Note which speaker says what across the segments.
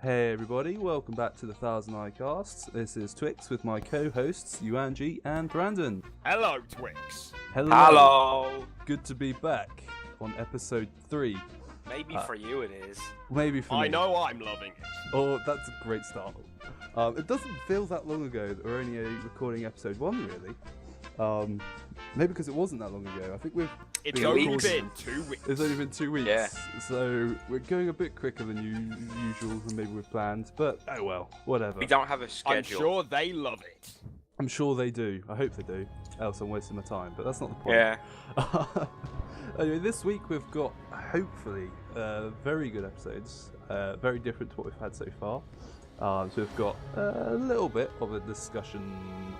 Speaker 1: Hey everybody, welcome back to the Thousand Eyecast. This is Twix with my co-hosts Yuanji and Thranden.
Speaker 2: Hello, Twix.
Speaker 3: Hello.
Speaker 1: Good to be back on episode 3.
Speaker 3: Maybe for you it is.
Speaker 1: Maybe for me.
Speaker 2: I know I'm loving it.
Speaker 1: Oh, that's a great start. It doesn't feel that long ago that we're only recording episode 1, really. Maybe because it wasn't that long ago. I think we've
Speaker 2: It's
Speaker 1: been
Speaker 2: only
Speaker 1: recording-
Speaker 2: been 2 weeks.
Speaker 1: It's only been 2 weeks,
Speaker 3: Yeah.
Speaker 1: So we're going a bit quicker than usual than maybe we've planned, but oh well, whatever.
Speaker 3: We don't have a
Speaker 2: I'm
Speaker 3: schedule.
Speaker 2: sure they love it.
Speaker 1: I'm sure they do. I hope they do. Else I'm wasting my time, but that's not the point.
Speaker 3: Yeah.
Speaker 1: Anyway, this week we've got hopefully very good episodes, very different to what we've had so far. So we've got a little bit of a discussion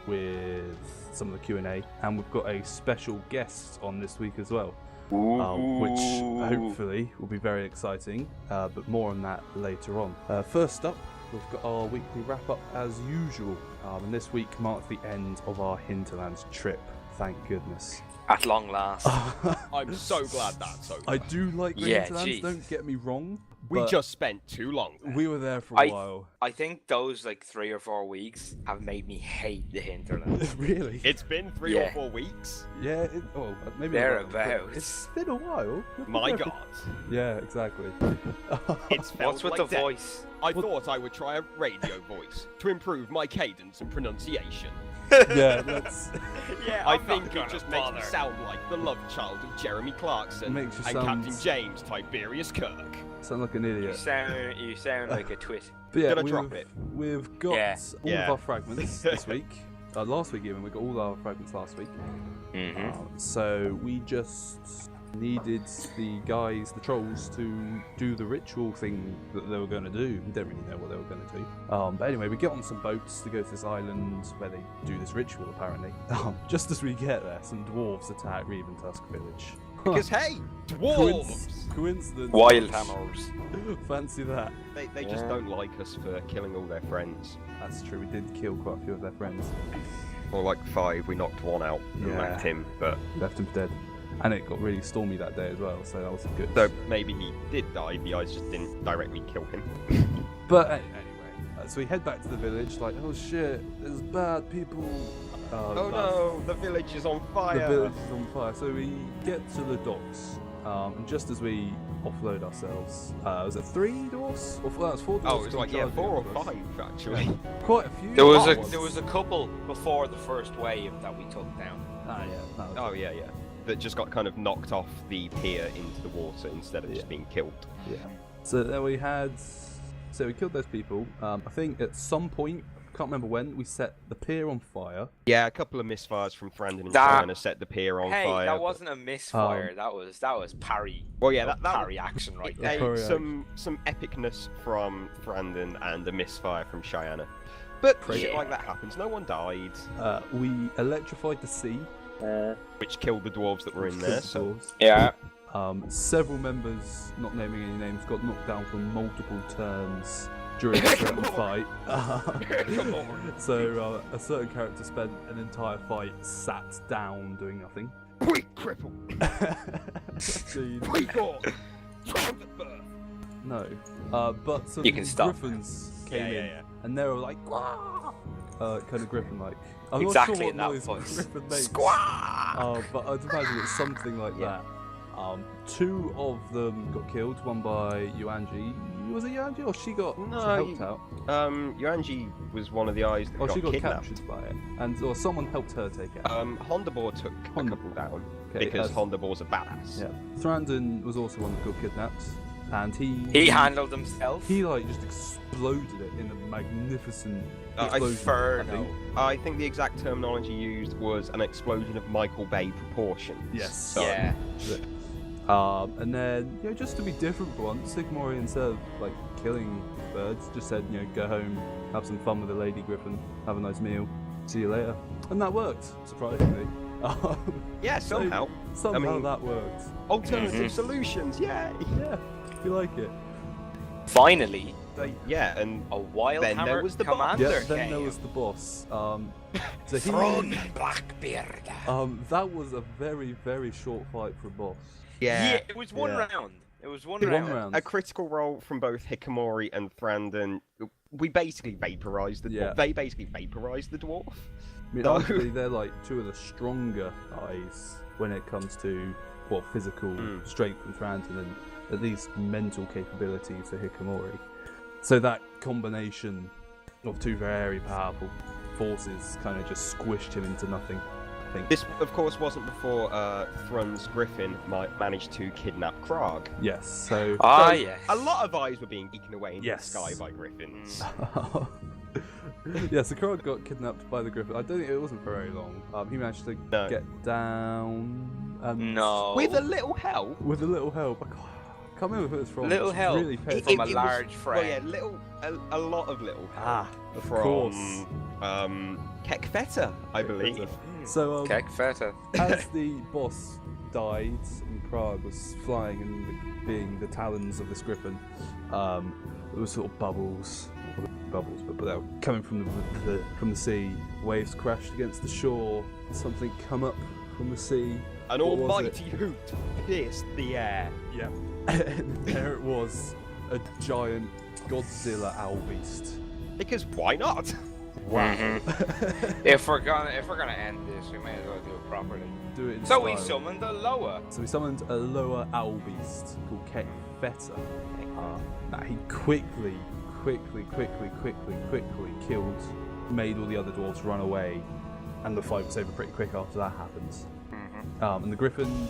Speaker 1: with some of the Q&A, and we've got a special guest on this week as well, which hopefully will be very exciting, but more on that later on. First up, we've got our weekly wrap-up as usual, and this week marks the end of our Hinterlands trip, thank goodness.
Speaker 3: At long last.
Speaker 2: I'm so glad that's over.
Speaker 1: I do like the
Speaker 3: Yeah,
Speaker 1: Hinterlands,
Speaker 3: geez.
Speaker 1: don't get me wrong.
Speaker 2: We
Speaker 1: but
Speaker 2: just spent too long there.
Speaker 1: we were there for a while.
Speaker 3: I think those 3 or 4 weeks have made me hate the hinterland.
Speaker 1: Really?
Speaker 2: It's been 3 or 4 weeks.
Speaker 1: Yeah, maybe not, but
Speaker 3: Thereabouts.
Speaker 1: it's been a while.
Speaker 2: My God.
Speaker 1: Yeah, exactly.
Speaker 2: It's felt
Speaker 3: What's with
Speaker 2: like
Speaker 3: the
Speaker 2: that.
Speaker 3: voice?
Speaker 2: I thought I would try a radio voice to improve my cadence and pronunciation.
Speaker 1: Yeah, that's
Speaker 3: Yeah,
Speaker 2: I
Speaker 3: I'm
Speaker 2: think
Speaker 3: not
Speaker 2: it
Speaker 3: gonna
Speaker 2: just makes me
Speaker 3: bother.
Speaker 2: sound like the love child of Jeremy Clarkson
Speaker 1: Makes you
Speaker 2: and
Speaker 1: sound-
Speaker 2: Captain James Tiberius Kirk.
Speaker 1: sound like an
Speaker 3: You
Speaker 1: idiot.
Speaker 3: sound like a twit.
Speaker 1: But yeah,
Speaker 2: Did I drop it?
Speaker 1: We've got
Speaker 3: Yeah.
Speaker 1: all
Speaker 2: Yeah.
Speaker 1: of our fragments this week. Last week even, we got all our fragments last week.
Speaker 3: Mm-hmm.
Speaker 1: So we just needed the guys, the trolls, to do the ritual thing that they were going to do. We don't really know what they were going to do. But anyway, we get on some boats to go to this island where they do this ritual, apparently. Just as we get there, some dwarves attack Reuploaded village.
Speaker 2: Because hey, dwarves!
Speaker 1: Coincidence.
Speaker 3: Wild hammers.
Speaker 1: Fancy that.
Speaker 2: They just don't like us for killing all their friends.
Speaker 1: That's true, we did kill quite a few of their friends.
Speaker 2: Or like 5, we knocked 1 out and
Speaker 1: Yeah.
Speaker 2: left him, but
Speaker 1: Left him for dead. And it got really stormy that day as well, so that was good.
Speaker 2: so maybe he did die, the eyes just didn't directly kill him.
Speaker 1: But anyway, so we head back to the village, like, oh shit, there's bad people.
Speaker 2: Oh no, the village is on fire!
Speaker 1: The village is on fire. So we get to the docks, and just as we offload ourselves, was it 3 dwarfs? Or that was 4 dwarfs?
Speaker 2: Oh, it was like, yeah, 4 or
Speaker 1: charging
Speaker 2: 5 actually.
Speaker 1: Quite a few.
Speaker 3: There was
Speaker 1: ones.
Speaker 3: a couple before the first wave that we took down.
Speaker 1: Ah, yeah. That was
Speaker 2: Oh, yeah. That just got kind of knocked off the pier into the water instead of just being killed.
Speaker 1: Yeah. So then we had. So we killed those people. I think at some point, I can't remember when, we set the pier on fire.
Speaker 2: Yeah, a couple of misfires from Thranden and
Speaker 3: That-
Speaker 2: Diana set the pier on
Speaker 3: Hey,
Speaker 2: fire.
Speaker 3: that wasn't a misfire. That was parry.
Speaker 2: Well, yeah, that
Speaker 3: parry action right there.
Speaker 1: Parry
Speaker 2: some epicness from Thranden and a misfire from Cheyenne. But shit
Speaker 3: Yeah.
Speaker 2: like that happens. No one died,
Speaker 1: We electrified the sea.
Speaker 2: which killed the dwarves that were in there. So
Speaker 1: Dwarves.
Speaker 3: Yeah.
Speaker 1: Several members, not naming any names, got knocked down from multiple turns during a certain fight.
Speaker 2: Come on.
Speaker 1: So a certain character spent an entire fight sat down doing nothing.
Speaker 2: We cripple.
Speaker 1: Indeed.
Speaker 2: We gone. Trumpet birth.
Speaker 1: No. But some
Speaker 3: You can stop.
Speaker 1: griffins came in,
Speaker 2: Yeah.
Speaker 1: and they were like, "Gwah!" Kind of griffin-like. I'm
Speaker 3: Exactly
Speaker 1: not sure
Speaker 3: in that
Speaker 1: what noise
Speaker 3: voice.
Speaker 1: griffin makes.
Speaker 3: Squawk!
Speaker 1: But I'd imagine it's something like that. 2 of them got killed, one by Yuanji. Was it Yuanji or she got helped out?
Speaker 2: Yuanji was one of the eyes that
Speaker 1: Oh,
Speaker 2: got
Speaker 1: she got
Speaker 2: kidnapped.
Speaker 1: captured by it. Or someone helped her take it out.
Speaker 2: Hondabor took a
Speaker 1: Honda-
Speaker 2: couple down
Speaker 1: Okay,
Speaker 2: because
Speaker 1: as-
Speaker 2: Hondabor's a badass.
Speaker 1: Yeah. Thranden was also one that got kidnapped. And
Speaker 3: He handled himself.
Speaker 1: He just exploded it in a magnificent
Speaker 2: I
Speaker 1: explosion.
Speaker 3: Inferno.
Speaker 2: I think the exact terminology used was an explosion of Michael Bay proportions.
Speaker 1: Yes.
Speaker 2: So,
Speaker 3: Yeah.
Speaker 1: And then, just to be different for once, Sycamore, instead of killing birds, just said, go home, have some fun with the lady griffin, have a nice meal, see you later. And that worked, surprisingly.
Speaker 2: Yeah, somehow.
Speaker 1: Somehow
Speaker 2: mean-
Speaker 1: that worked.
Speaker 2: Alternative solutions, yay!
Speaker 1: Yeah, if you like it.
Speaker 3: Finally,
Speaker 2: Yeah, and
Speaker 3: a wild
Speaker 2: Then there
Speaker 3: hammer
Speaker 2: was the boss.
Speaker 3: commander
Speaker 1: Yeah, then
Speaker 3: came.
Speaker 1: there was the boss. So
Speaker 3: Throne Blackbeard.
Speaker 1: that was a very, very short fight for a boss.
Speaker 2: yeah,
Speaker 3: It was one
Speaker 1: Yeah.
Speaker 3: round. It was one
Speaker 2: One
Speaker 3: round.
Speaker 1: round.
Speaker 2: A critical roll from both Hikamori and Thranden. We basically vaporized the dwarf.
Speaker 1: Yeah.
Speaker 2: They basically vaporized the dwarf.
Speaker 1: I mean,
Speaker 2: No.
Speaker 1: arguably they're like two of the stronger eyes when it comes to physical strength from Thranden and at least mental capability for Hikamori. So that combination of two very powerful forces kind of just squished him into nothing, I think.
Speaker 2: This, of course, wasn't before Thrun's Griffin managed to kidnap Krog.
Speaker 1: Yes, so...
Speaker 3: Yes.
Speaker 2: A lot of eyes were being eaten away into
Speaker 1: Yes.
Speaker 2: the sky by Griffins.
Speaker 1: Yeah, so Krog got kidnapped by the Griffin. I don't think it wasn't for very long. He managed to get down...
Speaker 3: No.
Speaker 2: With a little help.
Speaker 1: With a little help. I can't remember who it was from.
Speaker 3: Little
Speaker 1: It's
Speaker 3: help
Speaker 1: really painful.
Speaker 3: from a
Speaker 2: was-
Speaker 3: large friend.
Speaker 2: Well, yeah, a lot of little help.
Speaker 1: Ah, of
Speaker 2: from
Speaker 1: course.
Speaker 2: Kekfeta, I believe.
Speaker 1: So,
Speaker 3: Kek feta.
Speaker 1: as the boss died and Krog was flying and being the talons of this griffin, it was sort of bubbles, but they were coming from the sea. Waves crashed against the shore. Something come up from the sea.
Speaker 2: An
Speaker 1: What was
Speaker 2: almighty hoot pierced the air.
Speaker 1: Yeah, and there it was, a giant Godzilla owl beast.
Speaker 2: Because why not?
Speaker 1: Wow.
Speaker 3: If we're gonna end this, we may as well do it properly.
Speaker 1: Do it in
Speaker 3: So we
Speaker 1: style.
Speaker 3: summoned a lower.
Speaker 1: So we summoned a lower owl beast called Kekfeta. That he quickly killed, made all the other dwarves run away, and the fight was over pretty quick after that happened. And the griffin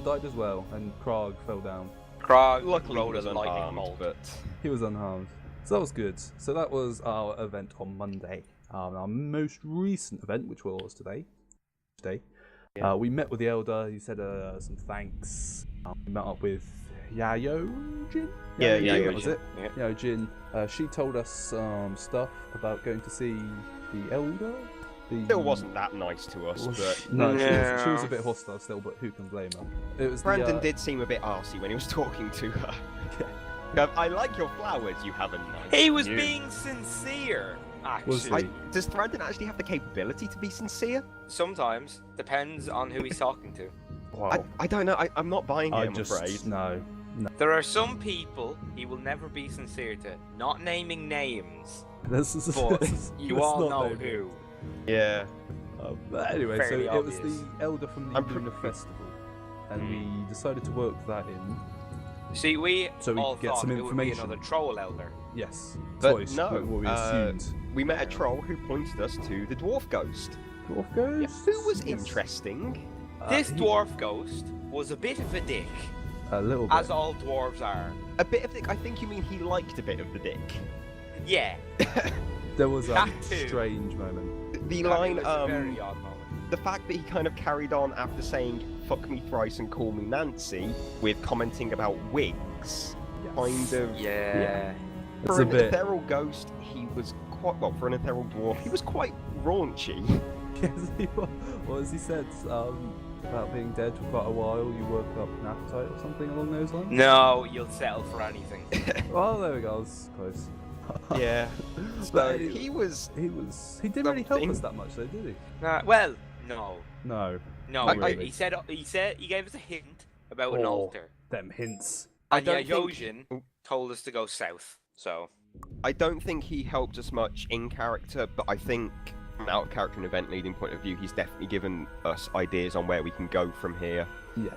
Speaker 1: died as well, and Krog fell down.
Speaker 3: Krog
Speaker 2: Luckily,
Speaker 3: rode
Speaker 2: he was
Speaker 3: a lightning
Speaker 2: unharmed,
Speaker 3: bolt.
Speaker 2: but
Speaker 1: He was unharmed. So that was good. So that was our event on Monday. Our most recent event, which was today. We met with the Elder. He said some thanks. We met up with Yayojin?
Speaker 2: Yeah,
Speaker 1: That was
Speaker 2: Yayojin.
Speaker 1: it.
Speaker 3: Yeah.
Speaker 1: Yayojin. She told us some stuff about going to see the Elder.
Speaker 2: still wasn't that nice to us. But
Speaker 1: No, she
Speaker 3: No.
Speaker 1: was a bit hostile still, but who can blame her? It was
Speaker 2: Brandon
Speaker 1: the,
Speaker 2: did seem a bit arsey when he was talking to her. I like your flowers. You have a nice
Speaker 3: He was
Speaker 2: view."
Speaker 3: being sincere.
Speaker 1: Was
Speaker 3: Actually,
Speaker 1: he?
Speaker 2: Does Brandon actually have the capability to be sincere?
Speaker 3: sometimes depends on who he's talking to.
Speaker 1: Wow.
Speaker 2: I don't know. I'm not buying it,
Speaker 1: I
Speaker 2: I'm
Speaker 1: just
Speaker 2: afraid.
Speaker 1: no.
Speaker 3: There are some people he will never be sincere to. Not naming names,
Speaker 1: This is
Speaker 3: but you
Speaker 1: let's
Speaker 3: all
Speaker 1: not
Speaker 3: know
Speaker 1: name it.
Speaker 3: who.
Speaker 2: Yeah.
Speaker 1: But anyway,
Speaker 3: Fairly
Speaker 1: so it was
Speaker 3: obvious.
Speaker 1: the Elder from the
Speaker 2: I'm
Speaker 1: Lunar Festival, and we decided to work that in.
Speaker 3: See, we
Speaker 1: So we
Speaker 3: all
Speaker 1: get
Speaker 3: thought
Speaker 1: some
Speaker 3: it would be
Speaker 1: information.
Speaker 3: another troll elder.
Speaker 1: Yes,
Speaker 2: But
Speaker 1: twice,
Speaker 2: no,
Speaker 1: what we assumed.
Speaker 2: We met a troll who pointed us to the dwarf ghost,
Speaker 1: Dwarf Ghost?
Speaker 2: who was
Speaker 1: Yes.
Speaker 2: interesting.
Speaker 3: This
Speaker 1: he-
Speaker 3: dwarf ghost was a bit of a dick,
Speaker 1: A little bit.
Speaker 3: as all dwarves are.
Speaker 2: A bit of the. I think you mean he liked a bit of the dick.
Speaker 3: Yeah,
Speaker 1: There was a
Speaker 3: that too.
Speaker 1: strange moment.
Speaker 2: The
Speaker 3: that
Speaker 2: line,
Speaker 3: was a very odd moment.
Speaker 2: the fact that he kind of carried on after saying "fuck me thrice" and "call me Nancy" with commenting about wigs, kind of.
Speaker 3: Yeah.
Speaker 1: It's
Speaker 2: For
Speaker 1: a
Speaker 2: an
Speaker 1: bit.
Speaker 2: ethereal ghost, he was quite well. For an ethereal dwarf, he was quite raunchy.
Speaker 1: Yes, he was. What as he said about being dead for quite a while, you woke up an appetite or something along those lines?
Speaker 3: No, you'll settle for anything.
Speaker 1: Well, there we go. I was close.
Speaker 2: Yeah.
Speaker 1: But
Speaker 2: So he was.
Speaker 1: He didn't really help
Speaker 2: Something.
Speaker 1: us that much, though, did he?
Speaker 3: Well, no.
Speaker 1: No.
Speaker 3: No,
Speaker 1: Not really.
Speaker 3: he said he gave us a hint about an
Speaker 1: Oh.
Speaker 3: altar.
Speaker 1: Them hints.
Speaker 3: And
Speaker 2: don't think-
Speaker 3: Yayojin told us to go south. So
Speaker 2: I don't think he helped us much in character, but I think from an out of character and event leading point of view, he's definitely given us ideas on where we can go from here,
Speaker 1: Yeah.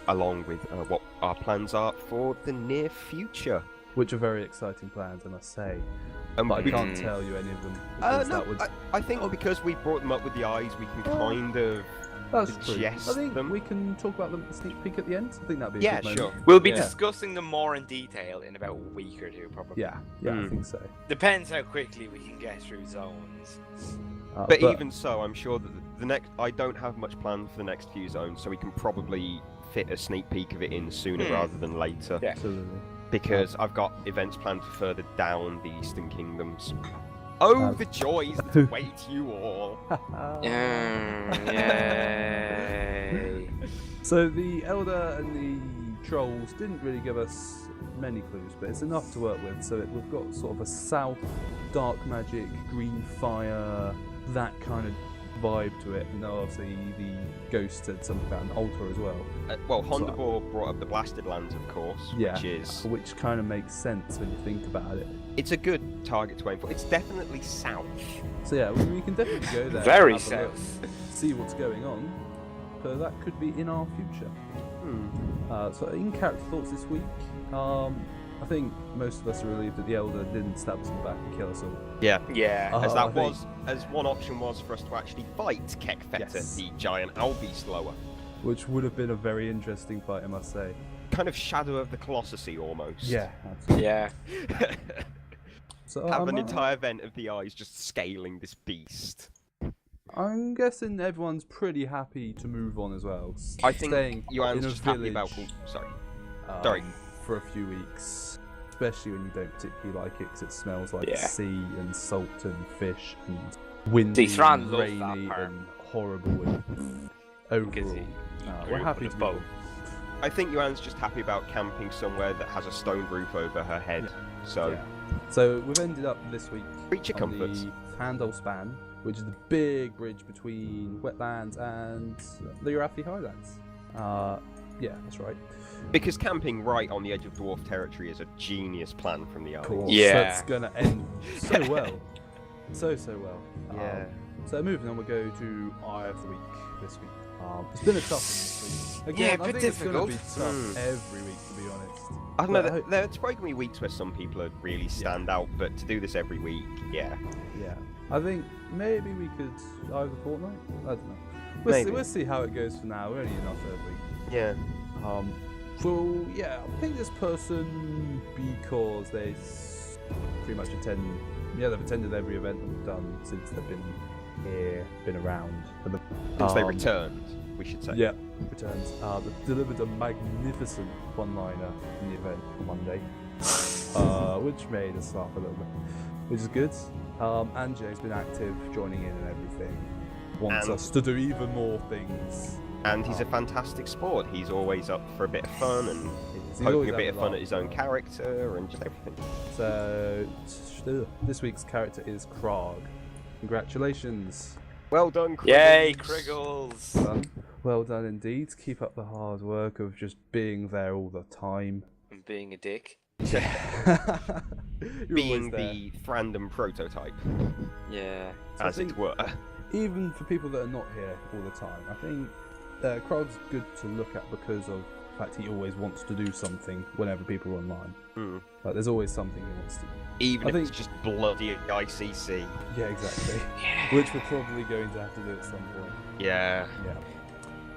Speaker 2: along with what our plans are for the near future.
Speaker 1: Which are very exciting plans, I must say.
Speaker 2: And
Speaker 1: But I
Speaker 2: we-
Speaker 1: can't tell you any of them. Because
Speaker 2: no,
Speaker 1: that would...
Speaker 2: I think because we brought them up with the eyes, we can kind of.
Speaker 1: That's true. I
Speaker 2: suggest
Speaker 1: think
Speaker 2: them.
Speaker 1: we can talk about them a sneak peek at the end. I think that'd be a
Speaker 2: Yeah,
Speaker 1: good
Speaker 2: sure.
Speaker 1: moment.
Speaker 3: we'll be
Speaker 1: Yeah.
Speaker 3: discussing them more in detail in about a week or two, probably.
Speaker 1: Yeah, I
Speaker 2: Mm.
Speaker 1: think so.
Speaker 3: Depends how quickly we can get through zones.
Speaker 2: But even so, I'm sure that the next. I don't have much planned for the next few zones, so we can probably fit a sneak peek of it in sooner rather than later.
Speaker 3: Yeah.
Speaker 1: Absolutely.
Speaker 2: Because I've got events planned for further down the Eastern Kingdoms. Oh, the joys that await you all!
Speaker 3: Yay.
Speaker 1: So the Elder and the Trolls didn't really give us many clues, but it's enough to work with. So we've got sort of a south, dark magic, green fire, that kind of vibe to it, and obviously the Ghost said something about an altar as well.
Speaker 2: Well, Hondabor brought up the Blasted Lands, of course,
Speaker 1: which kind of makes sense when you think about it.
Speaker 2: It's a good target to aim for. It's definitely south.
Speaker 1: So yeah, we can definitely go there.
Speaker 3: Very south.
Speaker 1: See what's going on. So that could be in our future. So in character thoughts this week, I think most of us are relieved that the Elder didn't stab us in the back and kill us all.
Speaker 2: Yeah.
Speaker 3: Yeah.
Speaker 2: As one option was for us to actually fight Kekfeta, the giant Albeast lower.
Speaker 1: Which would have been a very interesting fight, I must say.
Speaker 2: Kind of Shadow of the Colossus-y almost.
Speaker 1: Yeah, absolutely.
Speaker 3: Yeah.
Speaker 1: So
Speaker 2: have an entire event of the eyes just scaling this beast.
Speaker 1: I'm guessing everyone's pretty happy to move on as well.
Speaker 2: I think
Speaker 1: in
Speaker 2: Yuan's
Speaker 1: a
Speaker 2: just happy
Speaker 1: village,
Speaker 2: about... Sorry.
Speaker 1: For a few weeks. Especially when you don't particularly like it, because it smells like sea and salt and fish and windy and rainy and horrible and overall. We're happy to move on.
Speaker 2: I think Yuan's just happy about camping somewhere that has a stone roof over her head.
Speaker 1: So we've ended up this week
Speaker 2: Creature
Speaker 1: on
Speaker 2: comforts.
Speaker 1: the Thandel Span, which is the big bridge between wetlands and the Urathi Highlands. Yeah, that's right.
Speaker 2: Because camping right on the edge of dwarf territory is a genius plan from the Army.
Speaker 3: Yeah.
Speaker 1: So it's going to end so well. So well.
Speaker 2: Yeah.
Speaker 1: So moving on, we'll go to Eye of the Week this week. It's been a tough one this week. Again,
Speaker 3: Yeah,
Speaker 1: I
Speaker 3: bit
Speaker 1: think it's going to
Speaker 3: difficult.
Speaker 1: be tough every week, to be honest.
Speaker 2: I don't know, there's probably going to be weeks where some people would really stand out, but to do this every week,
Speaker 1: Yeah. I think maybe we could either fortnight? I don't know. We'll see how it goes for now. We're only in our third week.
Speaker 2: Yeah.
Speaker 1: So yeah, I'll pick this person because they pretty much attend. Yeah, they've attended every event that we've done since they've been here, been around.
Speaker 2: Since they returned, we should say.
Speaker 1: Yeah, returns. They've delivered a magnificent one-liner in the event on Monday, which made us laugh a little bit, which is good. Anjay's been active, joining in and everything. Wants us to do even more things.
Speaker 2: And he's a fantastic sport. He's always up for a bit of fun and poking a bit of fun at his own character and just everything.
Speaker 1: So, this week's character is Krog. Congratulations.
Speaker 2: Well done, Kriggles.
Speaker 3: Yay, Kriggles.
Speaker 1: Well done indeed. Keep up the hard work of just being there all the time.
Speaker 3: And being a dick.
Speaker 2: Being the Thranden prototype.
Speaker 3: Yeah.
Speaker 2: As it were.
Speaker 1: Even for people that are not here all the time, I think Krog's good to look at because of the fact he always wants to do something whenever people are online. Like, there's always something he wants to do.
Speaker 2: Even if it's just bloody ICC.
Speaker 1: Yeah, exactly. Which we're probably going to have to do at some point.
Speaker 2: Yeah.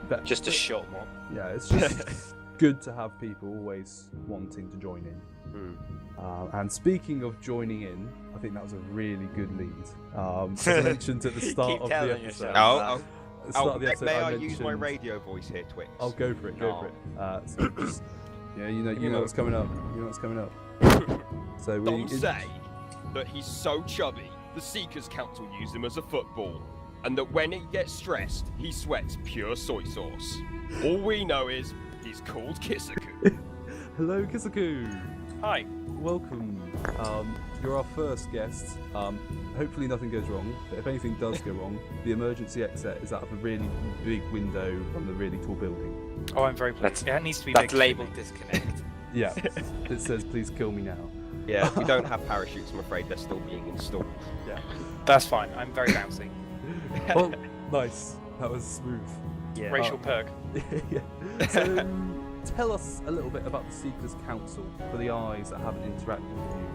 Speaker 1: But,
Speaker 3: Just a short one.
Speaker 1: Yeah, it's just good to have people always wanting to join in. And speaking of joining in, I think that was a really good lead. As I mentioned at the start of the episode.
Speaker 2: May I use my radio voice here, Twix?
Speaker 1: I'll go for it. So just, you know what's coming up. So
Speaker 2: Don't say that he's so chubby, the Seekers Council use him as a football, and that when he gets stressed, he sweats pure soy sauce. All we know is he's called Kisaku.
Speaker 1: Hello, Kisaku.
Speaker 4: Hi.
Speaker 1: Welcome. You're our first guest. Hopefully nothing goes wrong, but if anything does go wrong, the emergency exit is out of a really big window from the really tall building.
Speaker 4: Oh, I'm very pleased. Yeah, it needs to be
Speaker 3: That's
Speaker 4: big.
Speaker 3: labelled disconnect.
Speaker 1: Yeah, it says please kill me now.
Speaker 2: Yeah, we don't have parachutes, I'm afraid they're still being installed.
Speaker 1: Yeah.
Speaker 4: That's fine. I'm very bouncy.
Speaker 1: Well, nice. That was smooth.
Speaker 2: Yeah.
Speaker 4: Racial perk.
Speaker 1: Yeah. So, tell us a little bit about the Seekers Council for the eyes that haven't interacted with you.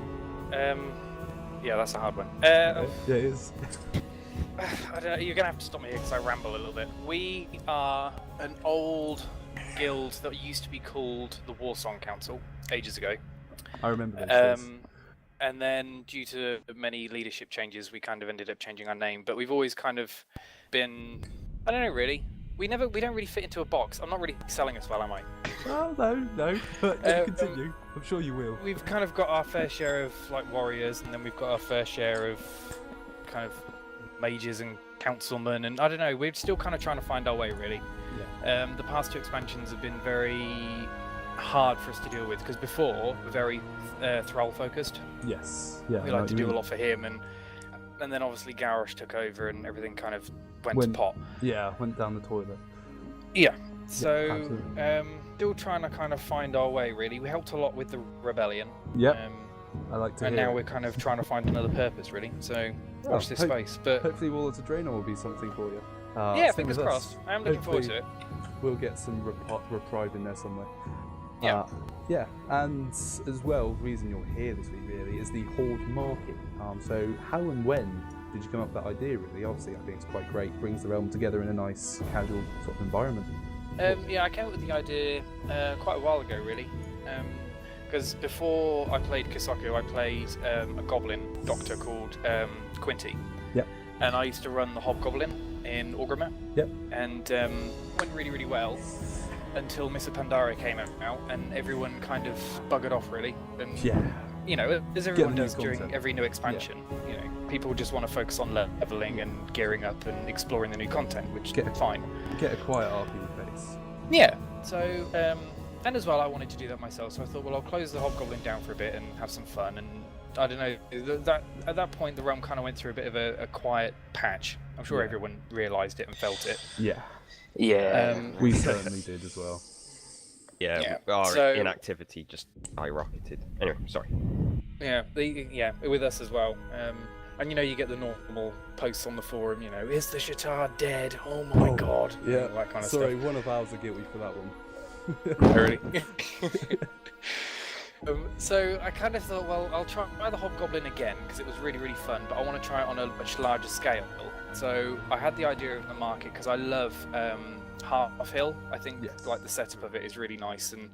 Speaker 4: Yeah, that's a hard one.
Speaker 1: Yeah, it is.
Speaker 4: I don't know, you're gonna have to stop me here because I ramble a little bit. We are an old guild that used to be called the Warsong Council ages ago.
Speaker 1: I remember this.
Speaker 4: And then, due to many leadership changes, we kind of ended up changing our name. But we've always kind of been, I don't know, really. We don't really fit into a box. I'm not really selling us well, am I?
Speaker 1: Oh, no. But continue. I'm sure you will.
Speaker 4: We've kind of got our fair share of like warriors, and then we've got our fair share of kind of mages and councilmen, and I don't know. We're still kind of trying to find our way, really. Yeah. The past two expansions have been very hard for us to deal with because before we're very Thrall focused.
Speaker 1: Yes. Yeah.
Speaker 4: We like to do a lot for him, and then obviously Garrosh took over, and everything kind of went to pot.
Speaker 1: Yeah, went down the toilet.
Speaker 4: Yeah. So,
Speaker 1: absolutely.
Speaker 4: still trying to kind of find our way, really. We helped a lot with the rebellion.
Speaker 1: Yep. I like to
Speaker 4: and
Speaker 1: hear
Speaker 4: now
Speaker 1: it.
Speaker 4: we're kind of trying to find another purpose, really. So, watch this space. But
Speaker 1: hopefully Waller to Draenor will be something for you.
Speaker 4: yeah,
Speaker 1: same
Speaker 4: fingers
Speaker 1: with us.
Speaker 4: crossed. I am looking forward to it.
Speaker 1: We'll get some reprieve in there somewhere.
Speaker 4: Yeah.
Speaker 1: Yeah, and as well, the reason you're here this week really is the Horde Market. So how and when did you come up with that idea really? Obviously I think it's quite great, brings the realm together in a nice casual sort of environment.
Speaker 4: Yeah, I came up with the idea quite a while ago, really. Because before I played Kisoku, I played a goblin doctor called Quinty.
Speaker 1: Yep.
Speaker 4: And I used to run the Hobgoblin in Orgrimmar.
Speaker 1: Yep.
Speaker 4: And went really, really well until Mr. Pandare came out, and everyone kind of buggered off, really. And,
Speaker 1: Yeah.
Speaker 4: you know, as everyone
Speaker 1: new
Speaker 4: does during
Speaker 1: content.
Speaker 4: every new expansion, you know, people just want to focus on leveling and gearing up and exploring the new content, which is fine.
Speaker 1: Get a quiet arc in your face.
Speaker 4: Yeah, so, and as well, I wanted to do that myself, so I thought, well, I'll close the Hobgoblin down for a bit and have some fun, and I don't know, that at that point, the realm kind of went through a bit of a quiet patch. I'm sure everyone realised it and felt it.
Speaker 1: Yeah.
Speaker 3: Yeah.
Speaker 1: We certainly did as well.
Speaker 2: Yeah,
Speaker 4: Yeah,
Speaker 2: our
Speaker 4: so-
Speaker 2: inactivity just skyrocketed. Anyway, sorry.
Speaker 4: Yeah, with us as well. And you know, you get the normal posts on the forum, you know, is the Shatard dead? Oh my god.
Speaker 1: Yeah,
Speaker 4: That kind of
Speaker 1: sorry,
Speaker 4: stuff.
Speaker 1: one of ours are guilty for that one.
Speaker 4: Really? So I kind of thought, well, I'll try the Hobgoblin again because it was really, really fun, but I want to try it on a much larger scale. So I had the idea of the market because I love Half Hill. I think like the setup of it is really nice, and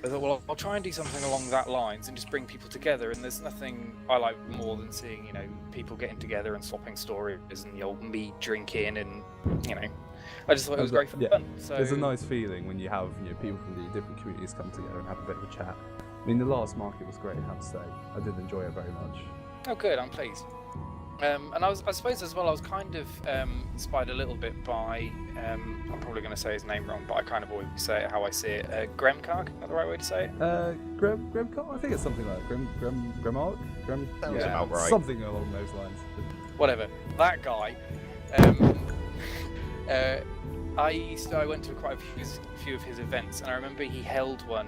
Speaker 4: I thought, well, I'll try and do something along that lines and just bring people together. And there's nothing I like more than seeing, you know, people getting together and swapping stories and the old mead drinking, and you know, I just thought it was great for fun. So
Speaker 1: there's a nice feeling when you have people from the different communities come together and have a bit of a chat. I mean, the last market was great, I have to say. I did enjoy it very much.
Speaker 4: Oh, good. I'm pleased. And I suppose as well, I was kind of inspired a little bit by, I'm probably going to say his name wrong, but I kind of always say it how I see it. Gremkark, is that the right way to say it?
Speaker 1: Gremkark? I think it's something like Gremark?
Speaker 2: Sounds about right.
Speaker 1: Something along those lines.
Speaker 4: Whatever. That guy. I went to quite a few of his events, and I remember he held one.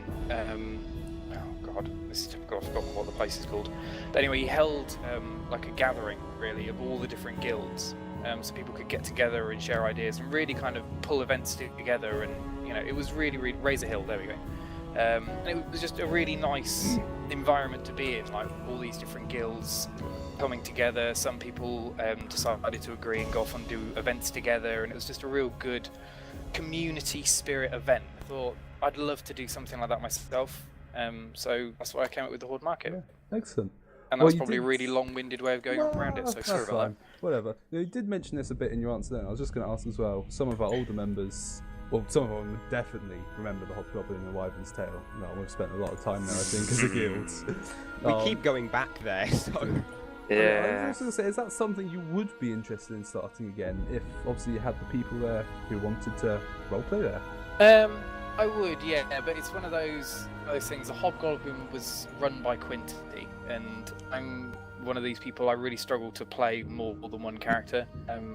Speaker 4: Oh God, this is typical. I've forgotten what the place is called. But anyway, he held like a gathering, really, of all the different guilds, so people could get together and share ideas and really kind of pull events together. And you know, it was really, really Razor Hill. There we go. And it was just a really nice environment to be in, like all these different guilds coming together. Some people decided to agree and go off and do events together, and it was just a real good community spirit event. I thought I'd love to do something like that myself. So that's why I came up with the Horde Market.
Speaker 1: Yeah, excellent.
Speaker 4: And that's probably a really long-winded way of going around it, so sorry about that.
Speaker 1: Whatever. You did mention this a bit in your answer then. I was just going to ask as well, some of our older members, well, some of them would definitely remember the Hobgoblin and the Wyvern's Tale. No, we've spent a lot of time there, I think, as a guild.
Speaker 2: We keep going back there, so...
Speaker 1: I was also going to say, is that something you would be interested in starting again, if obviously you had the people there who wanted to roleplay there?
Speaker 4: I would, yeah, but it's one of those things. The Hobgoblin was run by Quinty, and I'm one of these people. I really struggle to play more than one character.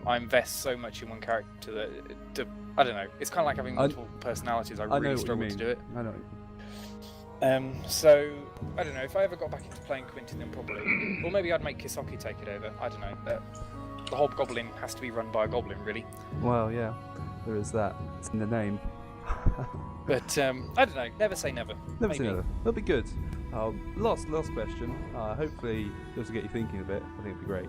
Speaker 4: I invest so much in one character that I don't know. It's kind of like having multiple personalities. I really struggle to do it.
Speaker 1: I know.
Speaker 4: So I don't know. If I ever got back into playing Quinty, then probably, or maybe I'd make Kisoki take it over. I don't know. The Hobgoblin has to be run by a goblin, really.
Speaker 1: Well, yeah, there is that. It's in the name.
Speaker 4: But I don't know. Never say never.
Speaker 1: Never say never. That'll be good. Last question. Hopefully, this will get you thinking a bit. I think it'd be great.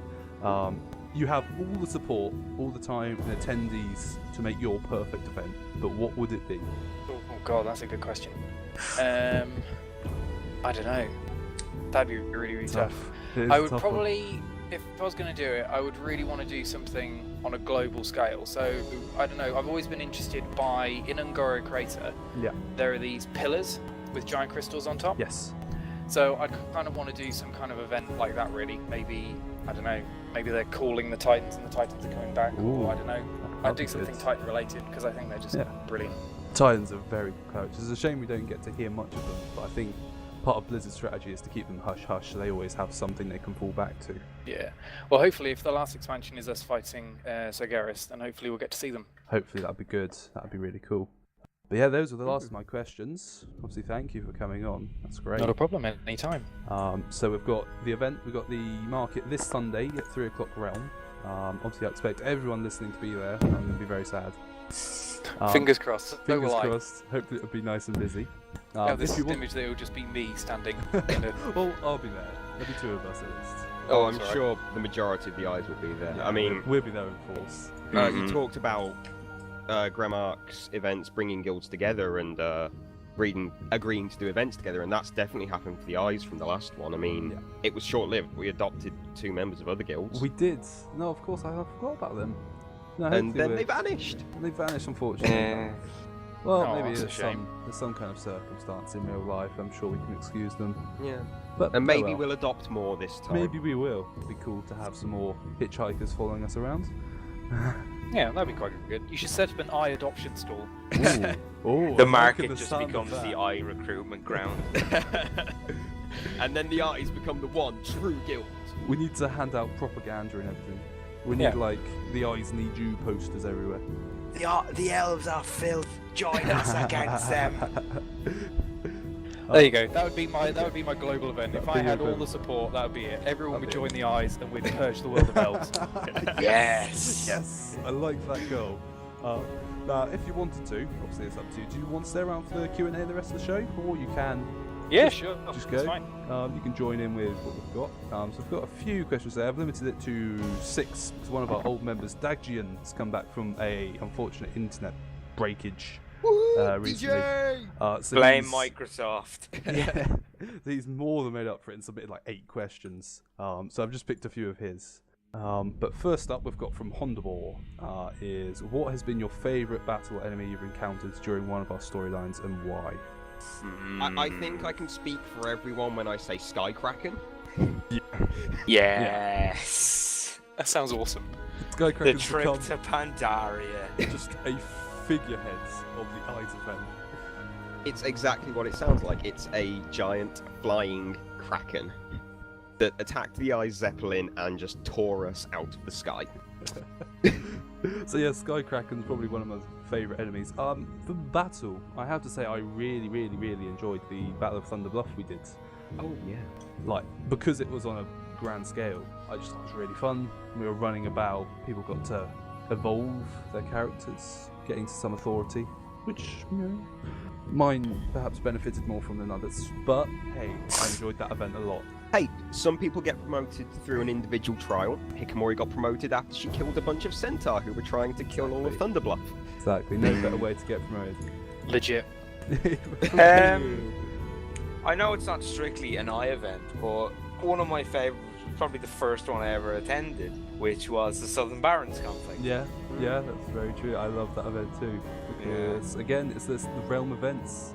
Speaker 1: You have all the support, all the time, and attendees to make your perfect event. But what would it be?
Speaker 4: Oh God, that's a good question. I don't know. That'd be really, really tough. I would probably, if I was going to do it, I would really want to do something on a global scale. So, I don't know, I've always been interested by, in Ungoro Crater, there are these pillars with giant crystals on top.
Speaker 1: Yes.
Speaker 4: So I kind of want to do some kind of event like that, really. Maybe, I don't know, maybe they're calling the Titans and the Titans are coming back.
Speaker 1: Ooh,
Speaker 4: or I don't know. I'd do something Titan related because I think they're just brilliant.
Speaker 1: Titans are very good characters. It's a shame we don't get to hear much of them, but I think part of Blizzard's strategy is to keep them hush-hush, so they always have something they can fall back to.
Speaker 4: Yeah. Well, hopefully, if the last expansion is us fighting Sargeras, then hopefully we'll get to see them.
Speaker 1: Hopefully that'd be good. That'd be really cool. But yeah, those are the last of my questions. Obviously, thank you for coming on. That's great.
Speaker 4: Not a problem, anytime.
Speaker 1: So we've got the event, we've got the market this Sunday at 3 o'clock Realm. Obviously, I expect everyone listening to be there. I'm going to be very sad.
Speaker 4: Fingers crossed.
Speaker 1: Fingers crossed. Hopefully it'll be nice and busy.
Speaker 4: This image that it will just be me standing.
Speaker 1: Well, I'll be there. There'll be 2 of us at least.
Speaker 2: Oh, I'm sure the majority of the eyes will be there.
Speaker 1: Yeah,
Speaker 2: I mean,
Speaker 1: we'll be there in force.
Speaker 2: You talked about Gramark's events bringing guilds together and agreeing to do events together, and that's definitely happened for the eyes from the last one. I mean, it was short-lived. We adopted 2 members of other guilds.
Speaker 1: We did. No, of course, I forgot about them. No,
Speaker 2: and then they vanished.
Speaker 1: They vanished, unfortunately. Well, maybe
Speaker 4: there's
Speaker 1: some kind of circumstance in real life. I'm sure we can excuse them.
Speaker 2: Yeah.
Speaker 1: But
Speaker 2: and maybe we'll adopt more this time.
Speaker 1: Maybe we will. It'd be cool to have some more hitchhikers following us around.
Speaker 4: Yeah, that'd be quite good. You should set up an eye adoption stall.
Speaker 1: Ooh,
Speaker 3: The market just becomes the eye recruitment ground.
Speaker 2: And then the eyes become the one true guild.
Speaker 1: We need to hand out propaganda and everything. We need like the eyes need you posters everywhere.
Speaker 3: The elves are filth. Join us against them.
Speaker 4: There you go. That would be my global event. If I had all the support, that would be it. Everyone would join the eyes, and we'd purge the world of elves.
Speaker 3: Yes.
Speaker 1: Yes. I like that goal. Now, if you wanted to, obviously it's up to you. Do you want to stay around for the Q&A the rest of the show, or you can?
Speaker 4: Yeah, sure.
Speaker 1: Just
Speaker 4: That's
Speaker 1: go.
Speaker 4: fine.
Speaker 1: You can join in with what we've got. So we've got a few questions there. I've limited it to 6 because one of our old members, Dagjian, has come back from a unfortunate internet breakage recently. So
Speaker 3: Blame Microsoft.
Speaker 1: Yeah, he's more than made up for it and submitted like 8 questions. So I've just picked a few of his. But first up, we've got from Hondabor is what has been your favourite battle enemy you've encountered during one of our storylines and why?
Speaker 2: I think I can speak for everyone when I say Skykraken.
Speaker 3: Yes.
Speaker 4: That sounds awesome.
Speaker 3: The
Speaker 1: Skykraken's
Speaker 3: trip
Speaker 1: become
Speaker 3: to Pandaria.
Speaker 1: just a figurehead of the Eyes event.
Speaker 2: It's exactly what it sounds like. It's a giant flying kraken that attacked the Eyes Zeppelin and just tore us out of the sky.
Speaker 1: So yeah, Skykraken's probably one of my favourite enemies. For battle, I have to say I really enjoyed the Battle of Thunder Bluff we did.
Speaker 2: Oh yeah.
Speaker 1: Like, because it was on a grand scale, I just thought it was really fun. We were running about, people got to evolve their characters, getting to some authority, which, you know, mine perhaps benefited more from than others. But hey, I enjoyed that event a lot.
Speaker 2: Hey, some people get promoted through an individual trial. Hikamori got promoted after she killed a bunch of Centaur who were trying to kill all of Thunderbluff.
Speaker 1: Exactly, no better way to get promoted.
Speaker 4: Legit.
Speaker 3: I know it's not strictly an eye event, but one of my favourites was probably the first one I ever attended, which was the Southern Barons conflict.
Speaker 1: Yeah, that's very true. I love that event too. Because, again, it's the realm events.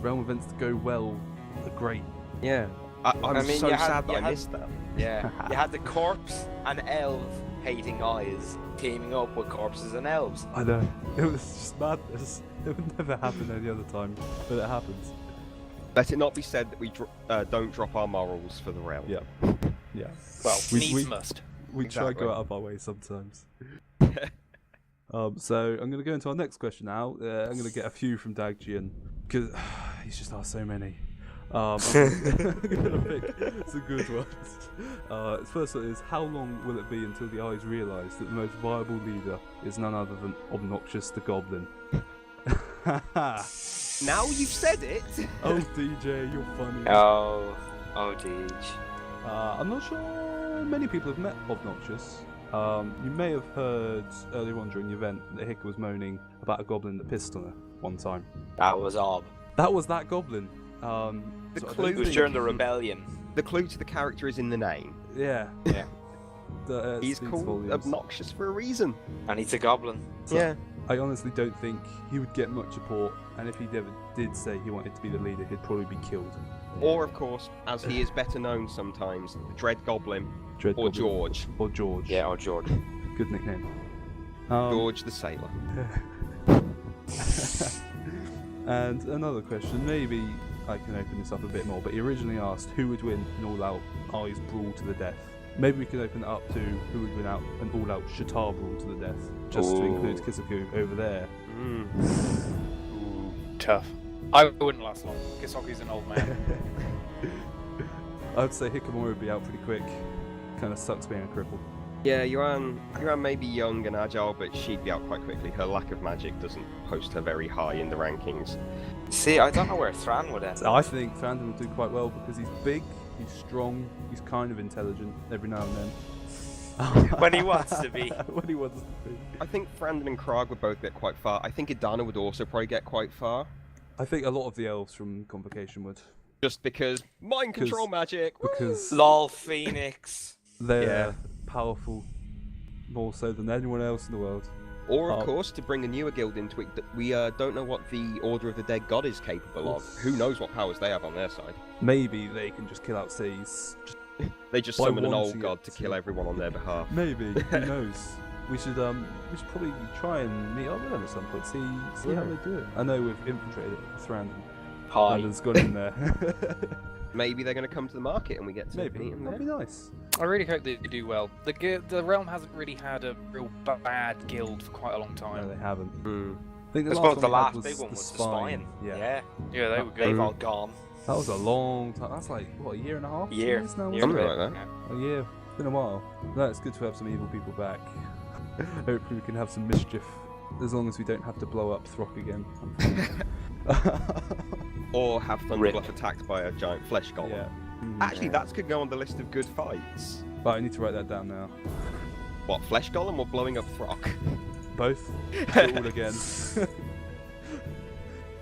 Speaker 1: Realm events that go well are great.
Speaker 2: Yeah. I'm so sad that I missed that.
Speaker 3: Yeah. You had the corpse and elf hating eyes teaming up with corpses and elves.
Speaker 1: I know. It was just madness. It would never happen any other time, but it happens.
Speaker 2: Let it not be said that we don't drop our morals for the realm.
Speaker 1: Yeah. Yeah.
Speaker 4: Well,
Speaker 1: we
Speaker 4: must.
Speaker 1: We
Speaker 2: Exactly.
Speaker 1: try to go out of our way sometimes. So I'm going to go into our next question now. I'm going to get a few from Dagjian because he's just asked so many. I'm going to pick some good ones. First one is, how long will it be until the eyes realise that the most viable leader is none other than Obnoxious the Goblin?
Speaker 2: Now you've said it.
Speaker 1: Oh, DJ, you're funny.
Speaker 3: Oh, Deej.
Speaker 1: I'm not sure many people have met Obnoxious. You may have heard earlier on during the event that Hika was moaning about a goblin that pissed on her one time.
Speaker 3: That was Ob.
Speaker 1: That was that goblin.
Speaker 2: The
Speaker 1: so I
Speaker 2: clue
Speaker 3: It was during the rebellion.
Speaker 2: The clue to the character is in the name.
Speaker 1: Yeah.
Speaker 3: Yeah.
Speaker 2: He's
Speaker 1: speaks
Speaker 2: called
Speaker 1: volumes.
Speaker 2: Obnoxious for a reason.
Speaker 3: And he's a goblin.
Speaker 1: So
Speaker 2: Yeah.
Speaker 1: I honestly don't think he would get much support, and if he ever did say he wanted to be the leader, he'd probably be killed.
Speaker 2: Or, of course, as he is better known sometimes, the Dread Goblin
Speaker 1: Dread
Speaker 2: or
Speaker 1: Goblin.
Speaker 2: George.
Speaker 1: Or George.
Speaker 3: Yeah, or George.
Speaker 1: Good nickname.
Speaker 2: George the Sailor.
Speaker 1: And another question, maybe I can open this up a bit more. But he originally asked who would win an all-out eyes brawl to the death. Maybe we can open it up to who would win out an all-out Shatar brawl to the death, just to include Kisaku over there.
Speaker 4: Ooh, tough. I wouldn't last long. Kisaku's an old man.
Speaker 1: I'd say Hikamori would be out pretty quick. Kind of sucks being a cripple.
Speaker 2: Yeah, Yuan may be young and agile, but she'd be out quite quickly. Her lack of magic doesn't post her very high in the rankings.
Speaker 3: See, I don't know where Thran would end.
Speaker 1: So I think Thranden will do quite well because he's big, he's strong, he's kind of intelligent every now and then.
Speaker 3: When he wants to be.
Speaker 1: When he wants to be.
Speaker 2: I think Thranden and Krog would both get quite far. I think Idana would also probably get quite far.
Speaker 1: I think a lot of the elves from Convocation would.
Speaker 2: Just because mind control magic.
Speaker 1: Because
Speaker 3: LOL Phoenix.
Speaker 1: they're powerful more so than anyone else in the world.
Speaker 2: Or, of course, to bring a newer guild into it, we don't know what the Order of the Dead God is capable of. Who knows what powers they have on their side?
Speaker 1: Maybe they can just kill out cities.
Speaker 2: They just
Speaker 1: By
Speaker 2: summon an
Speaker 1: wanting
Speaker 2: old god to kill everyone on their behalf.
Speaker 1: Maybe. Who knows? We should probably try and meet up with them at some point. See how they do it. I know we've infiltrated Thranden. Thranden's gone in there.
Speaker 2: Maybe they're going to come to the market and we get to meet them there.
Speaker 1: That'd be nice.
Speaker 4: I really hope they do well. The realm hasn't really had a real bad guild for quite a long time.
Speaker 1: No, they haven't.
Speaker 2: I
Speaker 1: think
Speaker 3: I suppose the last big one was the Spine.
Speaker 1: Yeah.
Speaker 4: Yeah, they were good.
Speaker 3: They've all gone.
Speaker 1: That was a long time. That's like, what, a year and a half?
Speaker 3: Year.
Speaker 1: Now,
Speaker 3: Year.
Speaker 2: Something like that.
Speaker 1: A year. It's been a while. No, it's good to have some evil people back. Hopefully we can have some mischief. As long as we don't have to blow up Throck again.
Speaker 2: Or have Thunderbluff attacked by a giant flesh golem.
Speaker 1: Yeah.
Speaker 2: Actually, that could go on the list of good fights.
Speaker 1: But I need to write that down now.
Speaker 2: What, flesh golem or blowing up Throck?
Speaker 1: Both. Do it all again.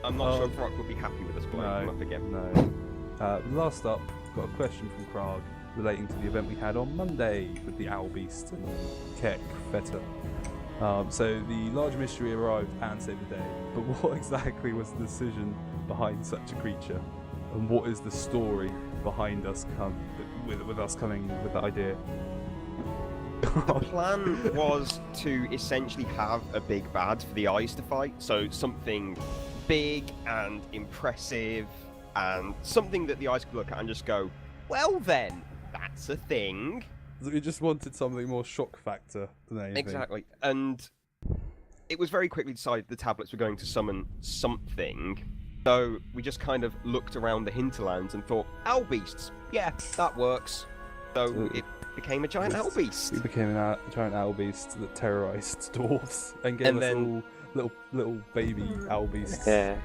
Speaker 2: I'm not sure Throck would be happy with us blowing him up again.
Speaker 1: No. Last up, got a question from Krog relating to the event we had on Monday with the Owl Beast and Keck Feta. So the large mystery arrived and saved the day, but what exactly was the decision behind such a creature? And what is the story behind us with us coming with the idea?
Speaker 2: The plan was to essentially have a big bad for the eyes to fight, so something big and impressive, and something that the eyes could look at and just go, well then, that's a thing.
Speaker 1: So we just wanted something more shock factor than anything.
Speaker 2: Exactly, and it was very quickly decided the tablets were going to summon something, so we just kind of looked around the hinterlands and thought, owl beasts, yeah, that works. So it became a giant owl beast.
Speaker 1: It became a giant owl beast that terrorized dwarves and gave us all little baby owl beasts.
Speaker 3: Yeah.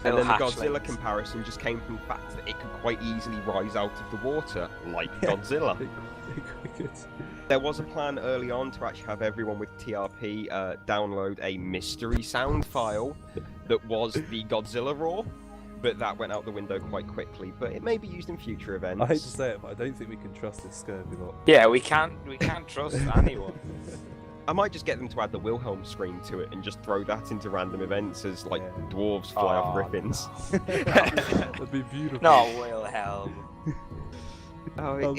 Speaker 2: And then the Godzilla comparison just came from the fact that it could quite easily rise out of the water, like Godzilla.
Speaker 1: It could.
Speaker 2: There was a plan early on to actually have everyone with TRP download a mystery sound file that was the Godzilla roar, but that went out the window quite quickly. But it may be used in future events.
Speaker 1: I hate to say it, but I don't think we can trust this scurvy lot.
Speaker 3: Yeah, we can't trust anyone.
Speaker 2: I might just get them to add the Wilhelm scream to it and just throw that into random events as like dwarves fly off griffins.
Speaker 1: That'd be beautiful.
Speaker 3: No, Wilhelm.
Speaker 2: Oh,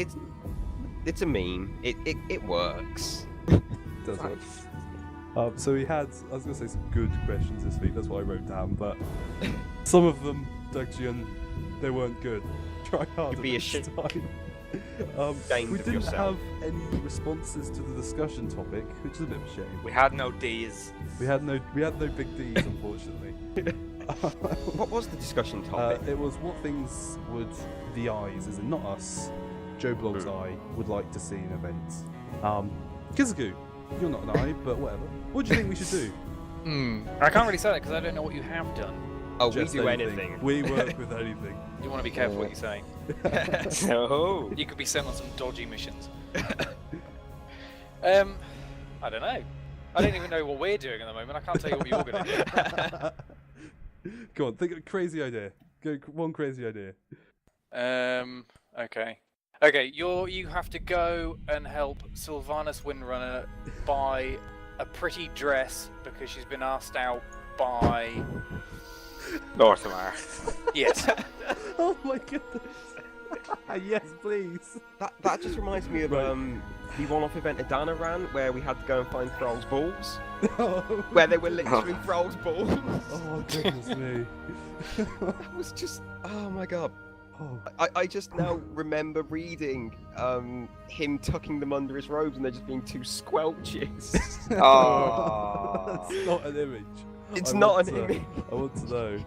Speaker 2: it's a meme. It works.
Speaker 1: It does work. So we had, I was going to say some good questions this week, that's what I wrote down, but some of them, Dougjian, they weren't good. Try harder
Speaker 2: You'd be
Speaker 1: next
Speaker 2: ashamed.
Speaker 1: time.
Speaker 2: Ashamed
Speaker 1: We
Speaker 2: of
Speaker 1: didn't
Speaker 2: yourself.
Speaker 1: have any responses to the discussion topic, which is a bit of a shame.
Speaker 3: We had no D's.
Speaker 1: We had no big D's, unfortunately.
Speaker 2: What was the discussion topic?
Speaker 1: It was what things would the eyes, as in not us, Joe Blog's eye, would like to see in events. Kizaku, you're not an eye, but whatever. What do you think we should do?
Speaker 4: I can't really say that because I don't know what you have done.
Speaker 2: Oh, we
Speaker 1: Just
Speaker 2: do anything.
Speaker 1: We work with anything.
Speaker 4: You want to be careful what you say.
Speaker 3: No.
Speaker 4: You could be sent on some dodgy missions. I don't know. I don't even know what we're doing at the moment. I can't tell you what you're going to do.
Speaker 1: Go on, think of a crazy idea. Go one crazy idea.
Speaker 4: Okay. Okay, you have to go and help Sylvanas Windrunner buy a pretty dress because she's been asked out by...
Speaker 3: North America.
Speaker 4: Yes.
Speaker 1: Oh my goodness. Yes, please.
Speaker 2: That just reminds me of the one-off event Adana ran, where we had to go and find Thrall's balls, where they were literally Thrall's balls.
Speaker 1: Oh goodness me.
Speaker 2: That was just, oh my god.
Speaker 1: Oh.
Speaker 2: I just now remember reading him tucking them under his robes and there just being two squelches.
Speaker 3: Oh.
Speaker 1: That's not an image.
Speaker 2: It's not an image.
Speaker 1: I want to know.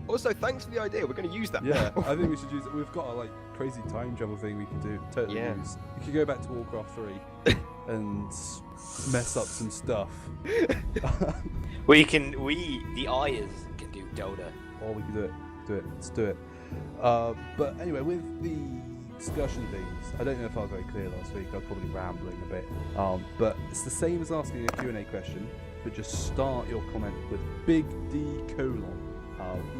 Speaker 2: Also, thanks for the idea. We're going to use that.
Speaker 1: Yeah,
Speaker 2: now.
Speaker 1: I think we should use it. We've got a like crazy time travel thing we can do. Totally use. We could go back to Warcraft 3 and mess up some stuff.
Speaker 3: The eyes can do Dota.
Speaker 1: Or we can do it. Let's do it. But anyway, with the discussion things, I don't know if I was very clear last week. I was probably rambling a bit. But it's the same as asking a Q&A question, but just start your comment with big D colon.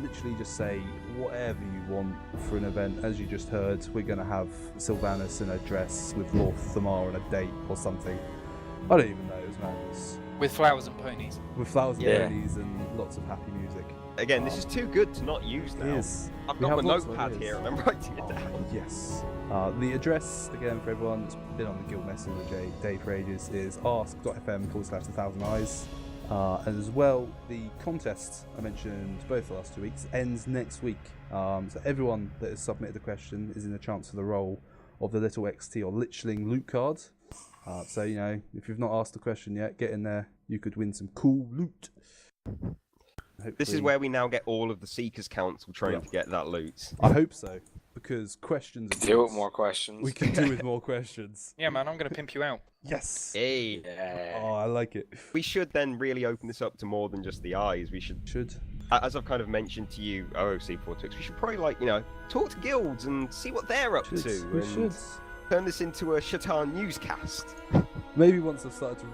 Speaker 1: Literally just say whatever you want for an event. As you just heard, we're going to have Sylvanas in a dress with Lord Thamar on a date or something. I don't even know, it's madness.
Speaker 4: With flowers and ponies.
Speaker 1: With flowers and ponies and lots of happy music.
Speaker 2: Again, this is too good to not use now.
Speaker 1: Yes.
Speaker 2: I've got my notepad here and I'm writing it down.
Speaker 1: Yes. The address, again, for everyone that's been on the Guild message with Dave for ages, is ask.fm/1000eyes. And as well, the contest I mentioned both the last 2 weeks ends next week. So everyone that has submitted a question is in a chance for the role of the Little XT or Lichling loot card. So, you know, if you've not asked a question yet, get in there. You could win some cool loot. Hopefully.
Speaker 2: This is where we now get all of the Seekers Council trying to get that loot.
Speaker 1: I hope so, because questions are
Speaker 3: Do with more questions.
Speaker 1: We can do with more questions.
Speaker 4: Yeah, man, I'm going to pimp you out.
Speaker 1: Yes.
Speaker 2: Hey.
Speaker 3: Yeah.
Speaker 1: Oh, I like it.
Speaker 2: We should then really open this up to more than just the eyes. We should. As I've kind of mentioned to you, OOC4 Twix, we should probably, like, you know, talk to guilds and see what they're up to.
Speaker 1: We
Speaker 2: and
Speaker 1: should.
Speaker 2: Turn this into a Shatan newscast.
Speaker 1: Maybe once I've started to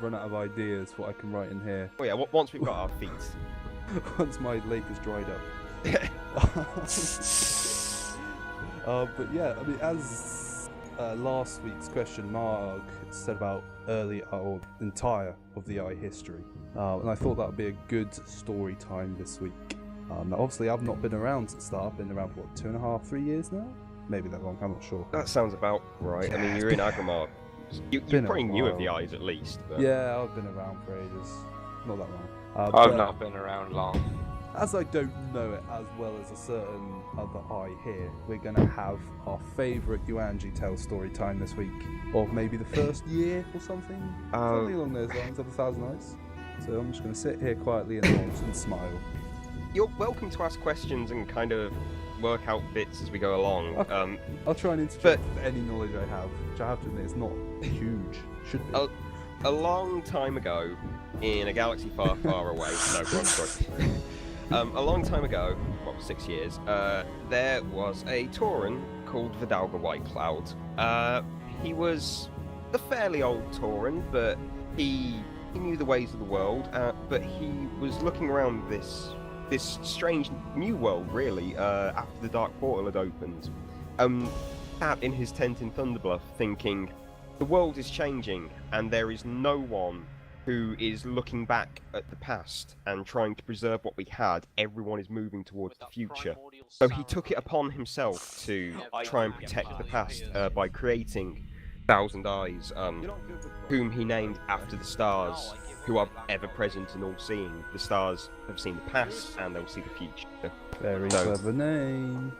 Speaker 1: run out of ideas, what I can write in here.
Speaker 2: Oh yeah, once we've got our feet.
Speaker 1: Once my lake has dried up. But yeah, I mean, as last week's question, Marg said about early or entire of the Eye history, and I thought that would be a good story time this week. Now obviously, I've not been around since the start. I've been around for what, 2.5, 3 years now? Maybe that long. I'm not sure.
Speaker 2: That sounds about right. I mean, you're in Agramar. You probably knew of the Eyes at least. But...
Speaker 1: Yeah, I've been around for ages. Not that long.
Speaker 3: I've not been around long.
Speaker 1: As I don't know it as well as a certain other Eye here, we're going to have our favourite Yuanji tale story time this week. Or maybe the first year or something. Something along those lines of the Thousand Eyes. So I'm just going to sit here quietly and smile.
Speaker 2: You're welcome to ask questions and kind of work out bits as we go along.
Speaker 1: Okay. I'll try and interject with any knowledge I have, which I have to admit is not huge. Should be.
Speaker 2: A long time ago, in a galaxy far, far away. No, wrong story. A long time ago, well, 6 years, there was a Tauren called Vidalga Whitecloud. He was a fairly old Tauren, but he knew the ways of the world. But he was looking around this strange new world, really, after the Dark Portal had opened. Sat in his tent in Thunderbluff, thinking, the world is changing, and there is no one who is looking back at the past and trying to preserve what we had. Everyone is moving towards the future. So he took it upon himself to try and protect the past by creating Thousand Eyes, whom he named after the stars, who are ever present and all-seeing. The stars have seen the past, and they'll see the future.
Speaker 1: Very clever name.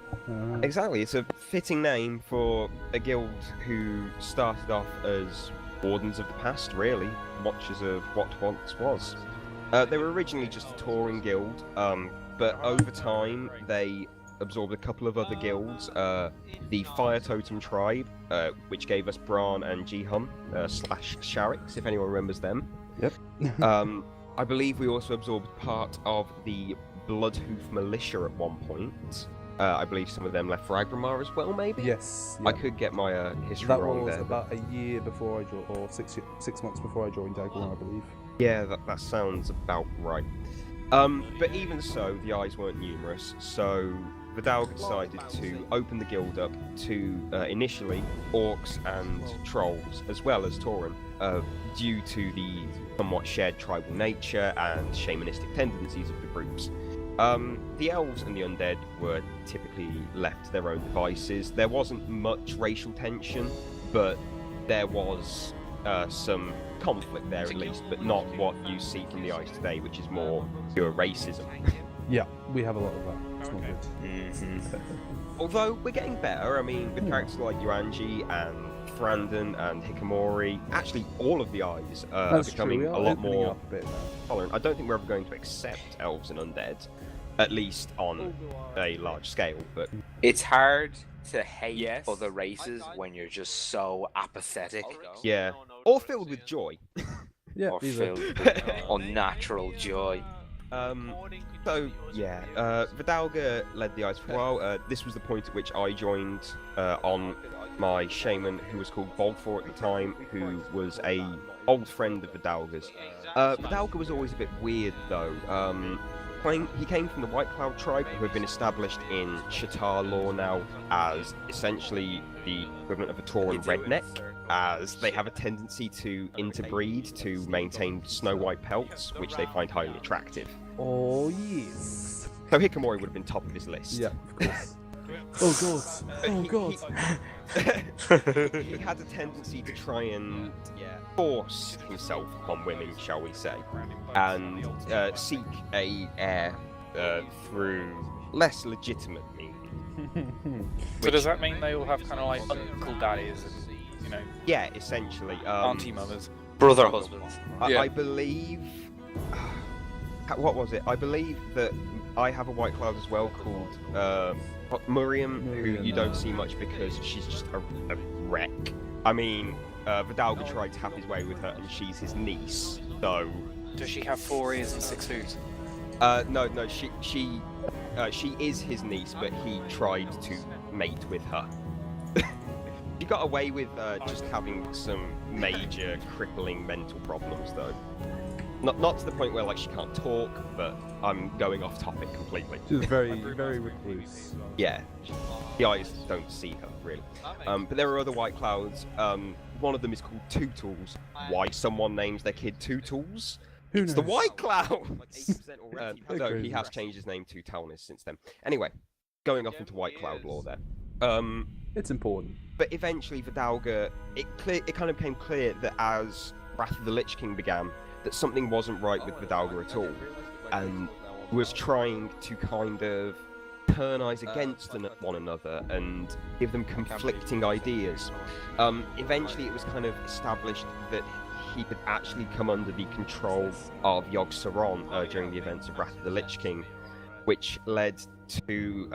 Speaker 2: Exactly, it's a fitting name for a guild who started off as Wardens of the Past, really, watchers of what once was. They were originally just a touring guild, but over time they absorbed a couple of other guilds. The Fire Totem Tribe, which gave us Bran and Jihum, slash Sharix, if anyone remembers them.
Speaker 1: Yep.
Speaker 2: I believe we also absorbed part of the Bloodhoof Militia at one point. I believe some of them left for Agramar as well, maybe?
Speaker 1: Yes.
Speaker 2: I could get my history wrong there.
Speaker 1: That was about a year before I joined, or 6 months before I joined Agramar, I believe.
Speaker 2: Yeah, that sounds about right. But even so, the Eyes weren't numerous, so Vidalga decided to open the guild up to initially orcs and trolls, as well as Tauren, due to the somewhat shared tribal nature and shamanistic tendencies of the groups. The elves and the undead were typically left to their own devices. There wasn't much racial tension, but there was some conflict there at least, but not what you see from the eyes today, which is more pure racism.
Speaker 1: Yeah, we have a lot of that. It's not good.
Speaker 2: Although we're getting better. I mean, with characters like Yuanji and Thranden and Hikamori, actually all of the eyes are becoming a lot more tolerant. I don't think we're ever going to accept elves and undead, at least on a large scale, but
Speaker 3: It's hard to hate other races when you're just so apathetic.
Speaker 2: yeah, or filled with joy.
Speaker 1: Yeah,
Speaker 3: or
Speaker 1: these are-
Speaker 3: filled with unnatural joy.
Speaker 2: So yeah, Vidalga led the eyes for a while. This was the point at which I joined on my shaman, who was called Bolfor at the time, who was a old friend of Vidalga's. Vidalga was always a bit weird though. He came from the White Cloud tribe, who have been established in Shatar lore now as essentially the equivalent of a Tauran redneck, as they have a tendency to interbreed to maintain snow-white pelts, which they find highly attractive.
Speaker 1: Oh, yes.
Speaker 2: So Hikamori would have been top of his list.
Speaker 1: Yeah, of course. Oh, God. Oh, God.
Speaker 2: He had a tendency to try and force himself upon women, shall we say, and seek a heir through less legitimate means.
Speaker 4: So does that mean they all have kind of like uncle daddies and, you know,
Speaker 2: Yeah, essentially.
Speaker 4: auntie mothers?
Speaker 3: Brother husbands.
Speaker 2: I believe... What was it? I believe that I have a White Cloud as well called Miriam, who you don't see much because she's just a wreck. I mean, Vidalga tried to have his way with her, and she's his niece, so...
Speaker 4: Does she have 4 ears and 6 hooves?
Speaker 2: No, she is his niece, but he tried to mate with her. He got away with just having some major crippling mental problems, though. Not to the point where like she can't talk, but I'm going off topic completely.
Speaker 1: She's very, very recluse.
Speaker 2: Yeah, the eyes don't see her really. But there are other White Clouds. One of them is called Tootles. Why someone names their kid Tootles?
Speaker 1: Who
Speaker 2: It's the
Speaker 1: knows?
Speaker 2: White Cloud! No, he has changed his name to Talnis since then. Anyway, going off into White Cloud lore there.
Speaker 1: It's important.
Speaker 2: But eventually Vidalga, it kind of became clear that as Wrath of the Lich King began, that something wasn't right with Vidalga at all, and was trying to kind of turn eyes against one another and give them conflicting ideas. Eventually it was kind of established that he could actually come under the control of Yogg-Saron during the events of Wrath of the Lich King, which led to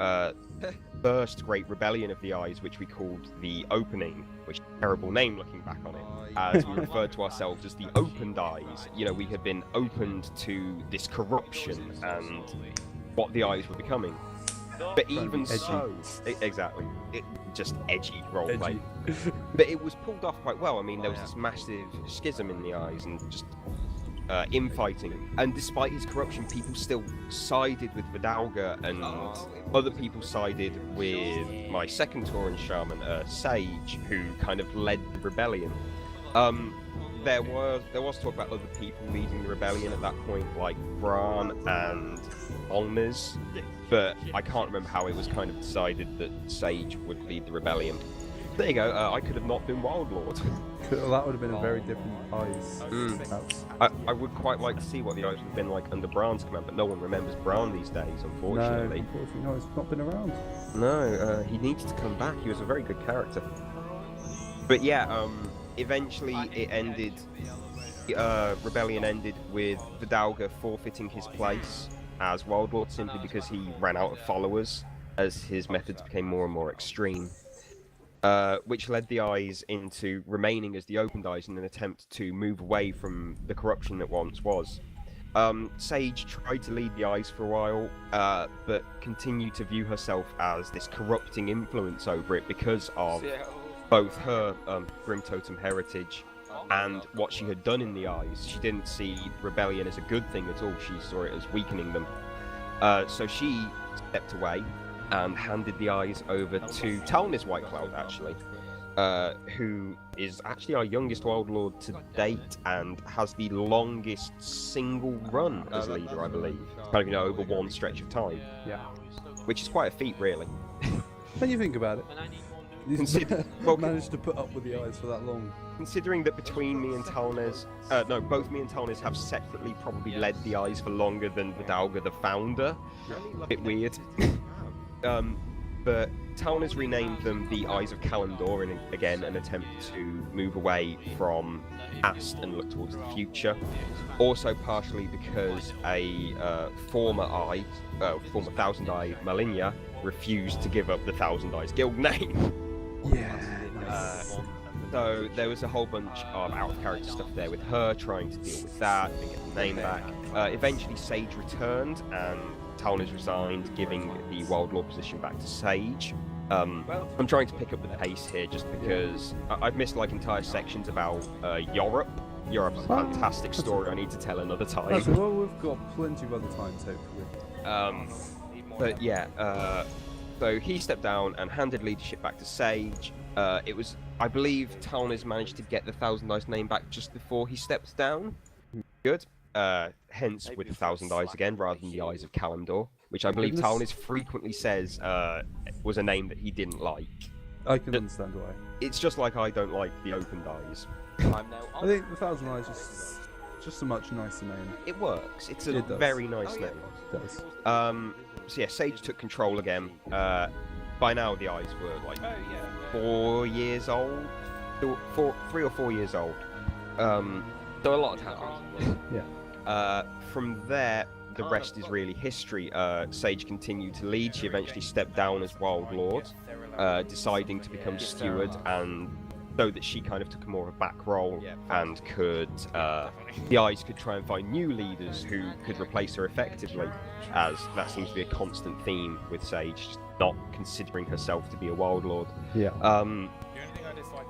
Speaker 2: the first great rebellion of the Eyes, which we called the Opening, which is a terrible name looking back on it, as we referred to ourselves as the Opened Eyes. You know, we had been opened to this corruption and what the Eyes were becoming. But even so, exactly, just edgy roleplay. But it was pulled off quite well. I mean, there was this massive schism in the Eyes and just infighting. And despite his corruption, people still sided with Vidalga, and other people sided with my second Tauran shaman, Sage, who kind of led the rebellion. There was talk about other people leading the rebellion at that point, like Bran and Olmiz, but I can't remember how it was kind of decided that Sage would lead the rebellion. There you go, I could have not been Wild Lord.
Speaker 1: Well, that would have been a very different Eyes.
Speaker 2: I would quite like to see what the Eyes would have been like under Bran's command, but no one remembers Bran these days, unfortunately.
Speaker 1: No, unfortunately, no, it's not been around.
Speaker 2: No, he needs to come back. He was a very good character. But yeah, eventually it ended. Rebellion ended with Vidalga forfeiting his place as Wild Lord simply because he ran out of followers as his methods became more and more extreme. Which led the Eyes into remaining as the Opened Eyes in an attempt to move away from the corruption that once was. Sage tried to lead the Eyes for a while, but continued to view herself as this corrupting influence over it because of both her Grim Totem heritage and what she had done in the Eyes. She didn't see rebellion as a good thing at all, she saw it as weakening them. So she stepped away and handed the Eyes over to Talnis White Cloud, actually. who is actually our youngest Wild Lord to date and has the longest single run as leader, I believe. Kind of, over one stretch of time.
Speaker 1: Yeah.
Speaker 2: Which is quite a feat, really.
Speaker 1: When you think about it, you
Speaker 2: well,
Speaker 1: managed to put up with the eyes for that long.
Speaker 2: Considering that between me and Talnes, both me and Talnes have separately probably led the eyes for longer than Vidalga the founder. A bit weird. But Talnes renamed them the Eyes of Kalimdor in, again, an attempt to move away from past and look towards the future. Also partially because a former Thousand Eye Malinia refused to give up the Thousand Eyes guild name.
Speaker 1: Yeah, nice.
Speaker 2: So there was a whole bunch of out-of-character stuff there with her, trying to deal with that and get the name back. Eventually Sage returned and Talnes resigned, giving the Wild Lord position back to Sage. I'm trying to pick up the pace here just because I've missed like entire sections about Europe. Europe's a fantastic story I need to tell another time.
Speaker 1: Well, we've got plenty of other times, hopefully.
Speaker 2: But yeah, so he stepped down and handed leadership back to Sage. It was, I believe, Talnes managed to get the Thousand Eyes name back just before he stepped down. Good. Hence with the Thousand Eyes again, rather than the Eyes of Kalimdor, which I believe Talnes frequently says was a name that he didn't like.
Speaker 1: I can understand why.
Speaker 2: It's just like I don't like the Opened Eyes.
Speaker 1: I think the Thousand Eyes is just a much nicer name.
Speaker 2: It works. It's a very nice name.
Speaker 1: It does.
Speaker 2: So yeah, Sage took control again. By now the Eyes were like 4 years old, 3 or 4 years old. So a lot of happened.
Speaker 1: Yeah.
Speaker 2: From there, the rest is really history. Sage continued to lead. She eventually stepped down as Wild Lord, deciding to become steward, and so that she kind of took a more of a back role and could, the Eyes could try and find new leaders who could replace her effectively, as that seems to be a constant theme with Sage, just not considering herself to be a Wild Lord.
Speaker 1: Yeah.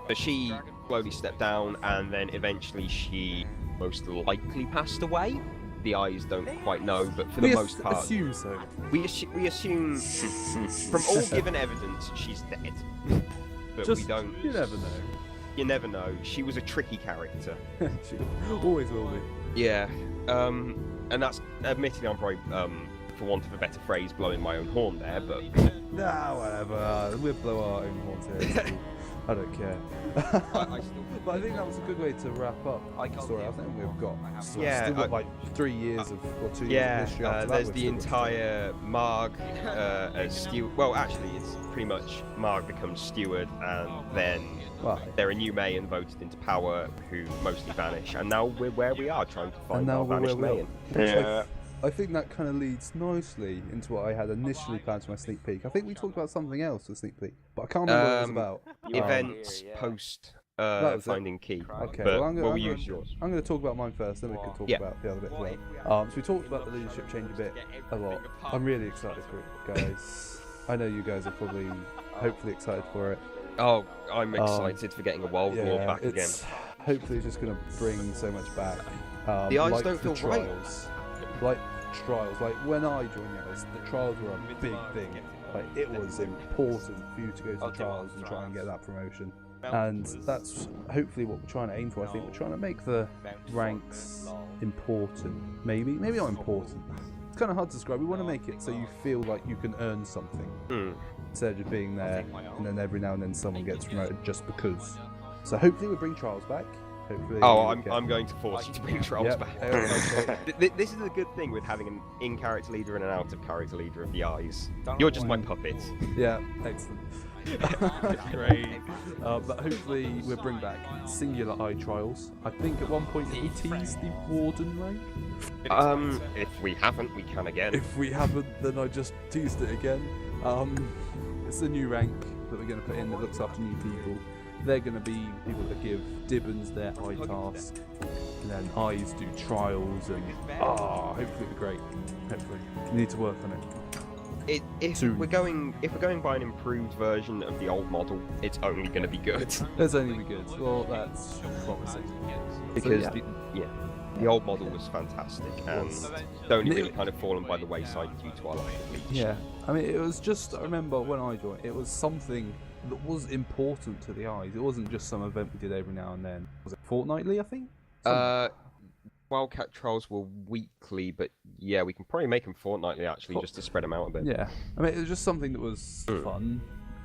Speaker 2: But she slowly stepped down, and then eventually she most likely passed away. The Eyes don't quite know, but for the most part,
Speaker 1: assume so.
Speaker 2: we assume from all given evidence she's dead. But
Speaker 1: Just,
Speaker 2: we don't.
Speaker 1: You never know.
Speaker 2: You never know. She was a tricky character.
Speaker 1: She always will be.
Speaker 2: Yeah. And that's admittedly I'm probably, for want of a better phrase, blowing my own horn there, but.
Speaker 1: Nah, whatever. We'll blow our own horns here. I don't care. But I think that was a good way to wrap up the story. I think we've got still got like 3 years of, or 2 years of history after that.
Speaker 2: There's the entire Marg as steward. Well, actually, it's pretty much Marg becomes steward, and then they're a new Mayan voted into power who mostly vanish, and now we're where we are, trying to find our vanished Mayan.
Speaker 1: I think that kind of leads nicely into what I had initially planned for my sneak peek. I think we talked about something else for sneak peek, but I can't remember what it was about.
Speaker 2: Events post finding key.
Speaker 1: Okay,
Speaker 2: but
Speaker 1: well, I'm
Speaker 2: we'll use yours.
Speaker 1: I'm going to talk about mine first, then we can talk about the other bit as well. So we talked about the leadership change a lot. I'm really excited for it, guys. I know you guys are probably, hopefully excited for it.
Speaker 2: Oh, I'm excited for getting a Wild Lord back again.
Speaker 1: Hopefully it's just going to bring so much back.
Speaker 2: The Eyes
Speaker 1: like
Speaker 2: don't feel
Speaker 1: trials. Like trials, like when I joined the Eyes, the trials were a big thing. Like it was important for you to go to the trials and try and get that promotion. And that's hopefully what we're trying to aim for. I think we're trying to make the ranks important. Maybe not important. It's kind of hard to describe. We want to make it so you feel like you can earn something instead of just being there and then every now and then someone gets promoted just because. So hopefully we'll bring trials back. Hopefully
Speaker 2: I'm going to force you to bring trials back. This is a good thing with having an in-character leader and an out-of-character leader of the Eyes. You're just my puppet.
Speaker 1: Yeah, excellent. Great. But hopefully we'll bring back singular eye trials. I think at one point we teased the Warden rank.
Speaker 2: If we haven't, we can again.
Speaker 1: If we haven't, then I just teased it again. It's a new rank that we're going to put in that looks after new people. They're going to be people that give Dibbons their eye task, and then Eyes do trials, and hopefully it'll be great. Hopefully, we need to work on it.
Speaker 2: If we're going by an improved version of the old model, it's only going to be good.
Speaker 1: It's only be good. Well, that's promising.
Speaker 2: Because the old model was fantastic, and it's only really kind of fallen by the wayside due to our lack of leadership.
Speaker 1: Yeah, I mean, it was just, I remember when I joined, it was something that was important to the eyes. It wasn't just some event we did every now and then. Was it fortnightly, I think?
Speaker 2: Wildcat Trials were weekly, but yeah, we can probably make them fortnightly actually, just to spread them out a bit.
Speaker 1: Yeah, I mean, it was just something that was fun,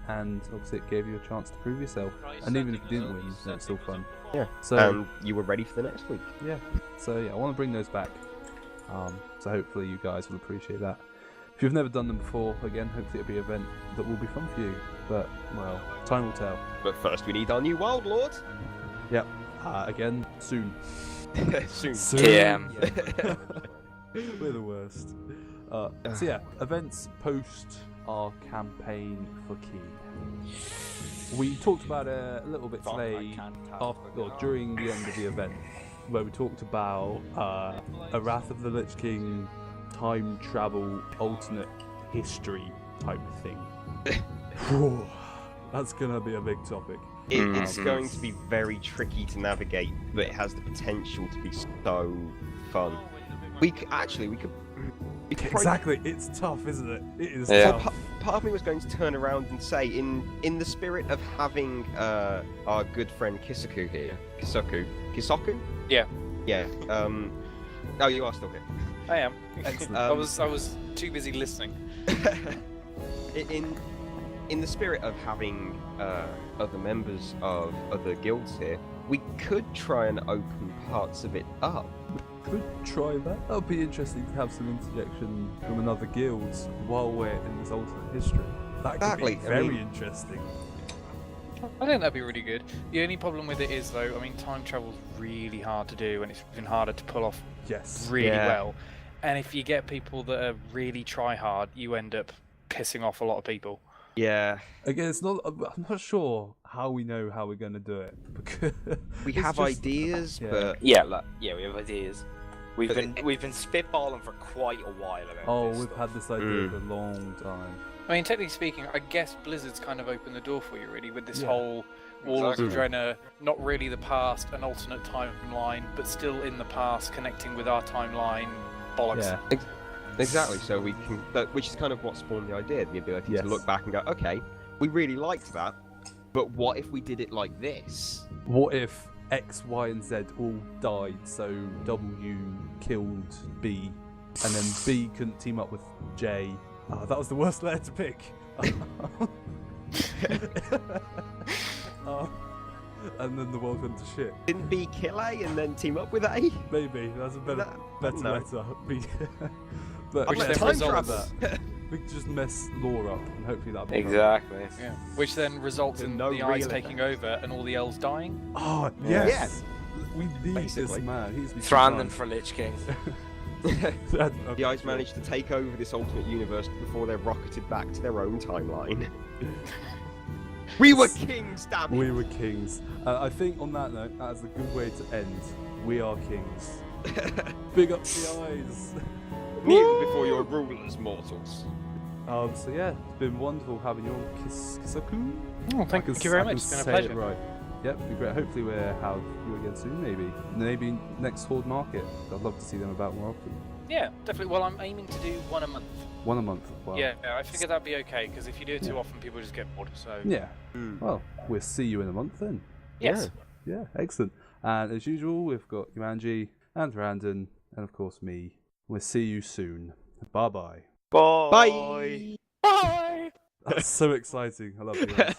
Speaker 1: and obviously it gave you a chance to prove yourself. And even if you didn't win, it was still fun.
Speaker 2: Yeah.
Speaker 1: So
Speaker 2: and you were ready for the next week.
Speaker 1: yeah, so yeah, I want to bring those back. So hopefully you guys will appreciate that. If you've never done them before, again, hopefully it'll be an event that will be fun for you. But well, time will tell.
Speaker 2: But first, we need our new Wild Lord.
Speaker 1: Yep. Again, soon.
Speaker 2: Soon.
Speaker 3: TM.
Speaker 1: Yeah. We're the worst. So yeah, events post our campaign for Key. We talked about it a little bit today, during the end of the event, where we talked about a Wrath of the Lich King time travel alternate history type thing. Whew, that's gonna be a big topic.
Speaker 2: It's going to be very tricky to navigate, but it has the potential to be so fun. We could probably...
Speaker 1: Exactly, it's tough, isn't it? It is
Speaker 3: Yeah.
Speaker 1: tough.
Speaker 2: Part of me was going to turn around and say, in the spirit of having our good friend Kisoku here, Kisoku?
Speaker 4: Yeah.
Speaker 2: Yeah. Oh, you are still here.
Speaker 4: I am.
Speaker 1: Excellent.
Speaker 4: I was too busy listening.
Speaker 2: In the spirit of having other members of other guilds here, we could try and open parts of it up.
Speaker 1: Could try that. That would be interesting to have some interjection from another guild while we're in this alternate history. That could
Speaker 2: Exactly,
Speaker 1: be
Speaker 2: I
Speaker 1: very
Speaker 2: mean-
Speaker 1: interesting.
Speaker 4: I think that'd be really good. The only problem with it is, though, I mean, time travel's really hard to do, and it's even harder to pull off
Speaker 1: Yes.
Speaker 4: really
Speaker 2: Yeah.
Speaker 4: well. And if you get people that are really try hard, you end up pissing off a lot of people.
Speaker 2: Yeah.
Speaker 1: Again, it's not. I'm not sure how we know how we're going to do it. Because
Speaker 2: We
Speaker 1: it's
Speaker 2: have
Speaker 1: just-
Speaker 2: ideas,
Speaker 1: yeah.
Speaker 2: but
Speaker 3: Yeah, we have ideas. We've
Speaker 2: But
Speaker 3: been spitballing for quite a while about
Speaker 1: Oh,
Speaker 3: this
Speaker 1: we've
Speaker 3: stuff.
Speaker 1: had this idea for a long time.
Speaker 4: I mean, technically speaking, I guess Blizzard's kind of opened the door for you, really, with this
Speaker 1: Yeah.
Speaker 4: whole Warlords of
Speaker 2: Exactly.
Speaker 4: Draenor, not really the past, an alternate timeline, but still in the past, connecting with our timeline. Bollocks.
Speaker 1: Yeah.
Speaker 2: exactly. So we can, which is kind of what spawned the idea, the ability
Speaker 1: Yes.
Speaker 2: to look back and go, okay, we really liked that, but what if we did it like this?
Speaker 1: What if X, Y, and Z all died, so W killed B, and then B couldn't team up with J? Oh, that was the worst letter to pick. And then the world went to shit.
Speaker 2: Didn't B kill A and then team up with A?
Speaker 1: Maybe that's a better
Speaker 2: No.
Speaker 1: letter. B. But
Speaker 4: Which
Speaker 1: yeah,
Speaker 4: then
Speaker 1: time
Speaker 4: results-
Speaker 1: travel. We could just mess lore up, and hopefully that'll be fun.
Speaker 3: Exactly.
Speaker 4: Yeah. Which then results in
Speaker 2: No
Speaker 4: the eyes
Speaker 2: real
Speaker 4: taking over and all the elves dying.
Speaker 1: Oh
Speaker 3: Yeah.
Speaker 1: yes, we need
Speaker 2: Basically.
Speaker 1: this man. He's be
Speaker 3: Thranden for Lich King.
Speaker 2: The eyes managed to take over this alternate universe before they're rocketed back to their own timeline. We were kings, damn it!
Speaker 1: We were kings. I think on that note, that's a good way to end. We are kings. Big up the eyes.
Speaker 2: Kneel before your rulers, mortals.
Speaker 1: So yeah, it's been wonderful having you on Kisoku.
Speaker 4: Oh, thank you very much. It's been a pleasure.
Speaker 1: Right. Yep, it'd be great. Hopefully we'll have you again soon, maybe next Horde Market. I'd love to see them about more often.
Speaker 4: Yeah, definitely. Well, I'm aiming to do one a month.
Speaker 1: One a month. Wow.
Speaker 4: Yeah, I figured that'd be okay, because if you do it too often, people just get bored. So
Speaker 1: Yeah. Well, we'll see you in a month then.
Speaker 4: yes.
Speaker 1: Yeah, excellent. And as usual, we've got Yuanji and Thranden, and of course me. We'll see you soon. Bye-bye.
Speaker 3: Bye.
Speaker 2: Bye!
Speaker 1: That's so exciting. I love you guys.